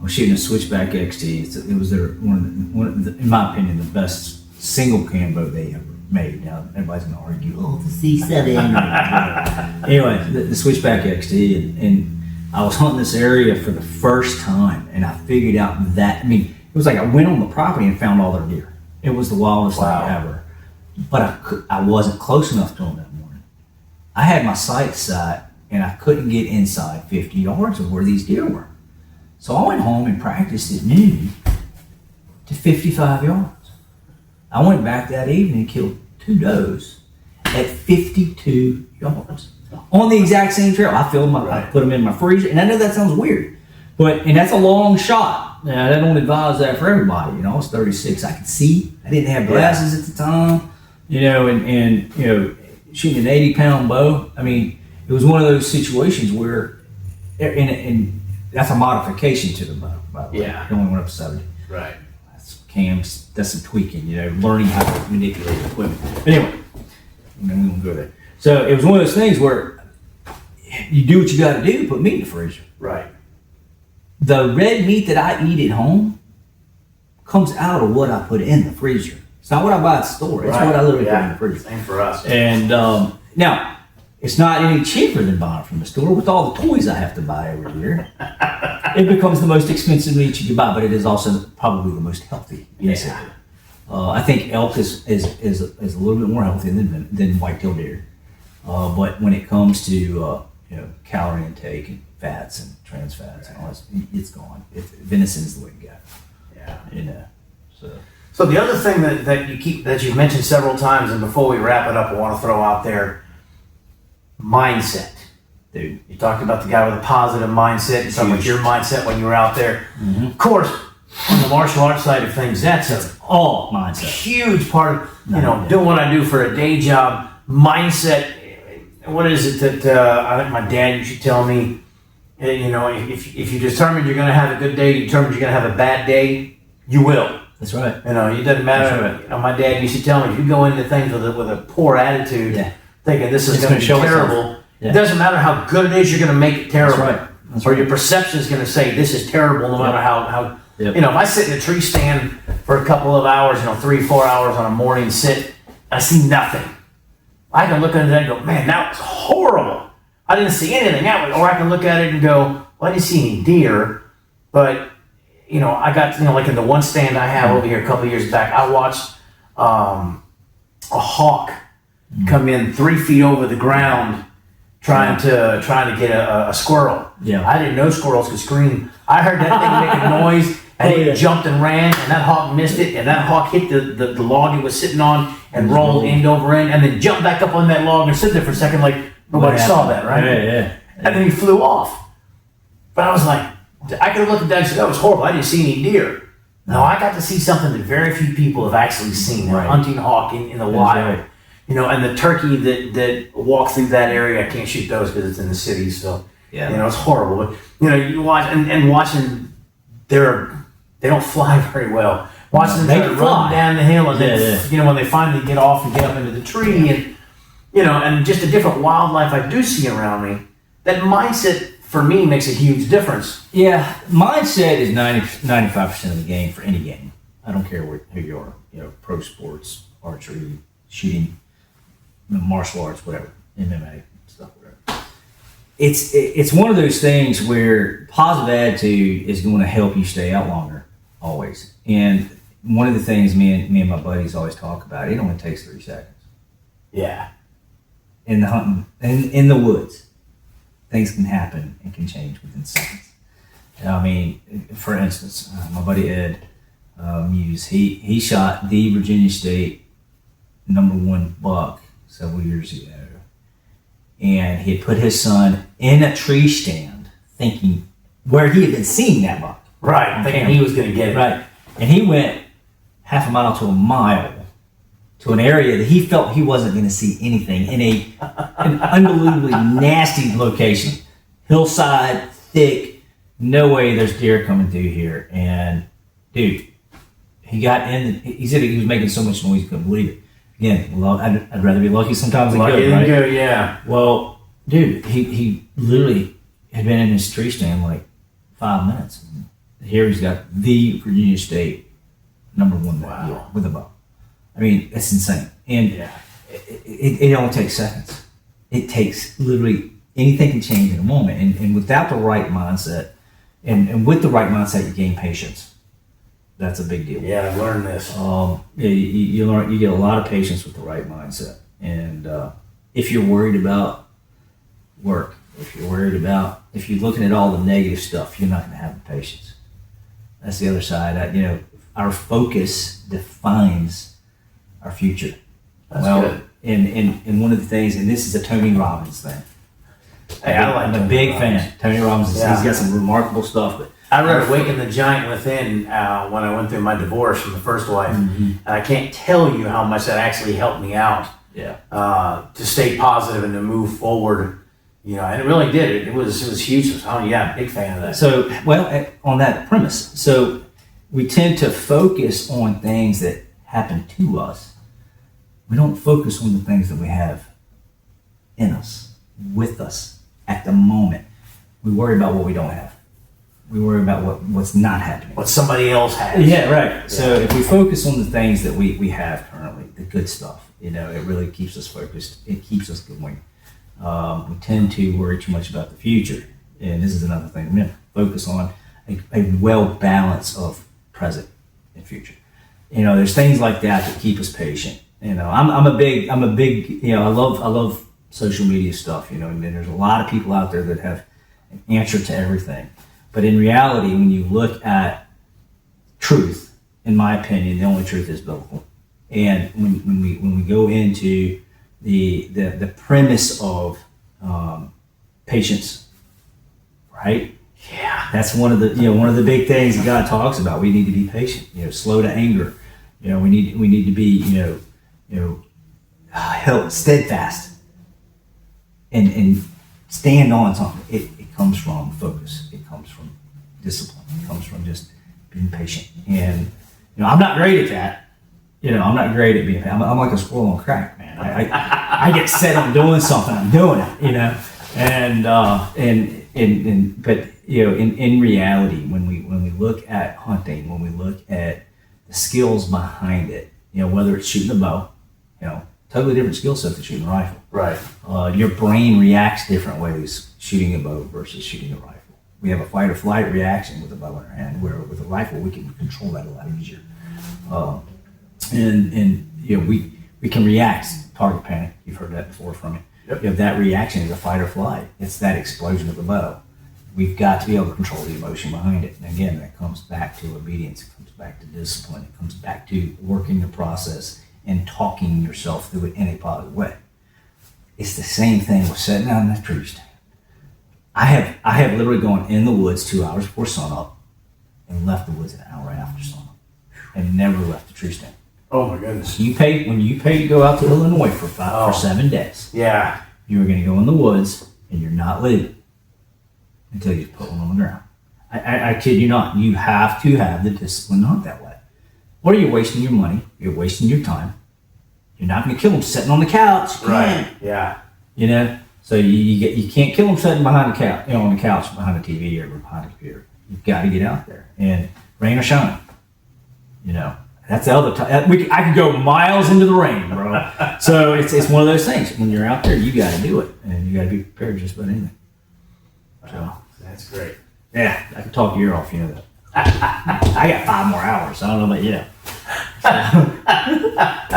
I was shooting a Switchback XT. It was in my opinion, the best single cam boat they ever made. Now everybody's gonna argue, the C7. Anyway, the Switchback XT, and I was hunting this area for the first time, and I figured out that it was like I went on the property and found all their deer. It was the wildest thing ever. But I wasn't close enough to them that morning. I had my sights set, and I couldn't get inside 50 yards of where these deer were. So I went home and practiced at noon to 55 yards. I went back that evening and killed 2 does at 52 yards on the exact same trail. I filled I put them in my freezer, and I know that sounds weird, and that's a long shot. Now, I don't advise that for everybody. I was 36. I could see. I didn't have glasses at the time. And shooting an 80-pound bow. It was one of those situations where, and that's a modification to the bow, by the way. Yeah. It only went up to 70. Right. That's cams, that's some tweaking, learning how to manipulate equipment. But anyway, we won't go there. So it was one of those things where you do what you got to do to put meat in the freezer. Right. The red meat that I eat at home comes out of what I put in the freezer. It's not what I buy at the store. It's what I literally put in the freezer. Same for us. And now, it's not any cheaper than buying from the store. With all the toys I have to buy every year, it becomes the most expensive meat you can buy, but it is also probably the most healthy. Yes. I think elk is a little bit more healthy than whitetail deer. But when it comes to calorie intake and fats and trans fats and all that, it's gone. Venison is the way to go. Yeah. So the other thing that you've mentioned several times, and before we wrap it up, I want to throw out there, mindset. Dude, you talked about the guy with a positive mindset. You talked about your mindset when you were out there. Mm-hmm. Of course, on the martial arts side of things, that's all mindset. Huge part of doing what I do for a day job. Mindset. What is it that I think my dad used to tell me? If you determine you're going to have a good day, you determine you're going to have a bad day, you will. That's right. It doesn't matter. Right. My dad used to tell me, if you go into things with a poor attitude, thinking this is going to be terrible, it doesn't matter how good it is, you're going to make it terrible. That's or right. Your perception is going to say this is terrible, no matter how. If I sit in a tree stand for a couple of hours, 3-4 hours on a morning sit, I see nothing. I can look at it and go, man, that was horrible. I didn't see anything. Or I can look at it and go, well, I didn't see any deer, but I got, like in the one stand I have over here a couple of years back, I watched a hawk come in 3 feet over the ground trying to get a squirrel. Yeah. I didn't know squirrels could scream. I heard that thing make a noise, and it jumped and ran, and that hawk missed it, and that hawk hit the log he was sitting on and rolled end over end, and then jumped back up on that log and stood there for a second like nobody saw that, right? Yeah. And then he flew off. But I was like, I could have looked at that and said, that was horrible. I didn't see any deer. No, I got to see something that very few people have actually seen. A hunting hawk in the wild. Right. And the turkey that walk through that area, I can't shoot those because it's in the city. So, it's horrible. But, you watch, and watching, they don't fly very well. Watching them try to run down the hill, and then, when they finally get off and get up into the tree, and, and just a different wildlife I do see around me, that mindset for me makes a huge difference. Yeah, mindset is 95% of the game for any game. I don't care who you are, pro sports, archery, shooting, martial arts, whatever, MMA, stuff, whatever. It's one of those things where positive attitude is going to help you stay out longer, always. And one of the things me and my buddies always talk about, it only takes 3 seconds. Yeah. In the hunting, in the woods. things can happen and can change within seconds. I mean, for instance, my buddy Ed Muse, he shot the Virginia State #1 buck several years ago, and he had put his son in a tree stand, thinking where he had been seeing that buck. Right, thinking he was going to get it. Right, and he went half a mile to a mile to an area that he felt he wasn't going to see anything in an unbelievably nasty location, hillside, thick, no way there's deer coming through here. And dude, he got in. He said he was making so much noise he couldn't believe it. Again, I'd rather be lucky sometimes than good, right? Good, yeah. Well, dude, he literally had been in his tree stand like 5 minutes. Here he's got the Virginia State #1 that year with a bow. I mean, that's insane. And it only takes seconds. It takes literally anything can change in a moment. And without the right mindset, and with the right mindset, you gain patience. That's a big deal. Yeah, I've learned this. You learn, you get a lot of patience with the right mindset. And if you're worried about work, if you're looking at all the negative stuff, you're not going to have the patience. That's the other side. Our focus defines our future. That's good. And one of the things, and this is a Tony Robbins thing. Hey, I'm a big fan. Tony Robbins, he's got some remarkable stuff. But I read Awaken the Giant Within when I went through my divorce from the first wife. And I can't tell you how much that actually helped me out to stay positive and to move forward. And it really did. It was huge. Big fan of that. So, on that premise, so we tend to focus on things that happen to us. We don't focus on the things that we have in us, with us, at the moment. We worry about what we don't have. We worry about what's not happening. What somebody else has. Yeah, right. Yeah. So if we focus on the things that we have currently, the good stuff, it really keeps us focused. It keeps us going. We tend to worry too much about the future. And this is another thing. We focus on a well balance of present and future. There's things like that keep us patient. I'm a big, I love social media stuff, and there's a lot of people out there that have an answer to everything. But in reality, when you look at truth, in my opinion, the only truth is biblical. And when we go into the premise of patience, right? Yeah, that's one of the big things that God talks about. We need to be patient. Slow to anger. We need to be held steadfast and stand on something. It comes from focus. It comes from discipline. It comes from just being patient. And I'm not great at that. I'm not great at being patient. I'm like a squirrel on crack, man. I get set on doing something. I'm doing it. But in reality, when we look at hunting, when we look at the skills behind it, whether it's shooting a bow, totally different skill set than shooting a rifle. Right. Your brain reacts different ways shooting a bow versus shooting a rifle. We have a fight or flight reaction with a bow in our hand, where with a rifle we can control that a lot easier. We can react, target panic. You've heard that before from me. Yep. That reaction is a fight or flight. It's that explosion of the bow. We've got to be able to control the emotion behind it. And again, that comes back to obedience. It comes back to discipline. It comes back to working the process and talking yourself through it in a positive way. It's the same thing with sitting out in that tree stand. I have literally gone in the woods 2 hours before sunup and left the woods an hour after sunup and never left the tree stand. Oh my goodness. When you pay to go out to Illinois for 7 days. Yeah. You're going to go in the woods and you're not leaving until you put one on the ground. I kid you not. You have to have the discipline to hunt that way. Or you're wasting your money. You're wasting your time. You're not going to kill them sitting on the couch. Right. Yeah. So you can't kill them sitting behind the couch, on the couch behind the TV or behind the computer. You've got to get out there, and rain or shine. That's the other time. I could go miles into the rain, bro. So it's one of those things. When you're out there, you got to do it, and you got to be prepared just about anything. So that's great. Yeah, I could talk your ear off. You know that. I got 5 more hours. I don't know about you.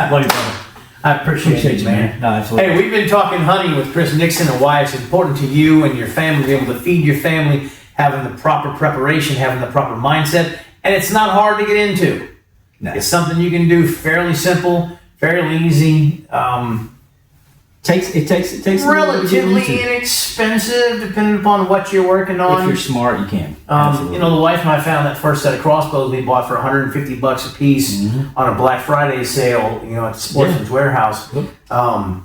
Bloody brother. I appreciate it, man. No, absolutely. Hey, we've been talking hunting with Chris Nixon and why it's important to you and your family to be able to feed your family, having the proper preparation, having the proper mindset, and it's not hard to get into. No. It's something you can do fairly simple, fairly easy. It takes a little bit to get Relatively into. inexpensive, depending upon what you're working on. If you're smart, you can. You know, the wife and I found that first set of crossbows we bought for $150 a piece on a Black Friday sale, you know, at the Sportsman's Warehouse. Yep.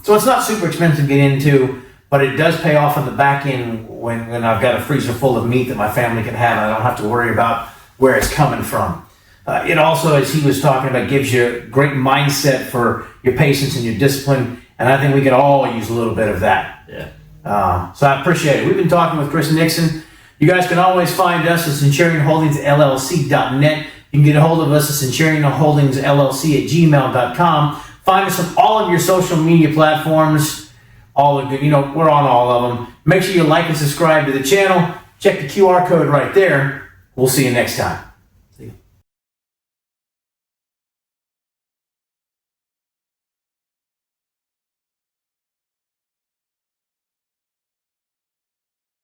So it's not super expensive to get into, but it does pay off on the back end when I've got a freezer full of meat that my family can have, and I don't have to worry about where it's coming from. It also, as he was talking about, gives you a great mindset for your patience and your discipline, and I think we could all use a little bit of that. Yeah. So I appreciate it. We've been talking with Chris Nixon. You guys can always find us at Centurion Holdings LLC.net. You can get a hold of us at Centurion Holdings LLC at gmail.com. Find us on all of your social media platforms. All the good, you know, we're on all of them. Make sure you like and subscribe to the channel. Check the QR code right there. We'll see you next time.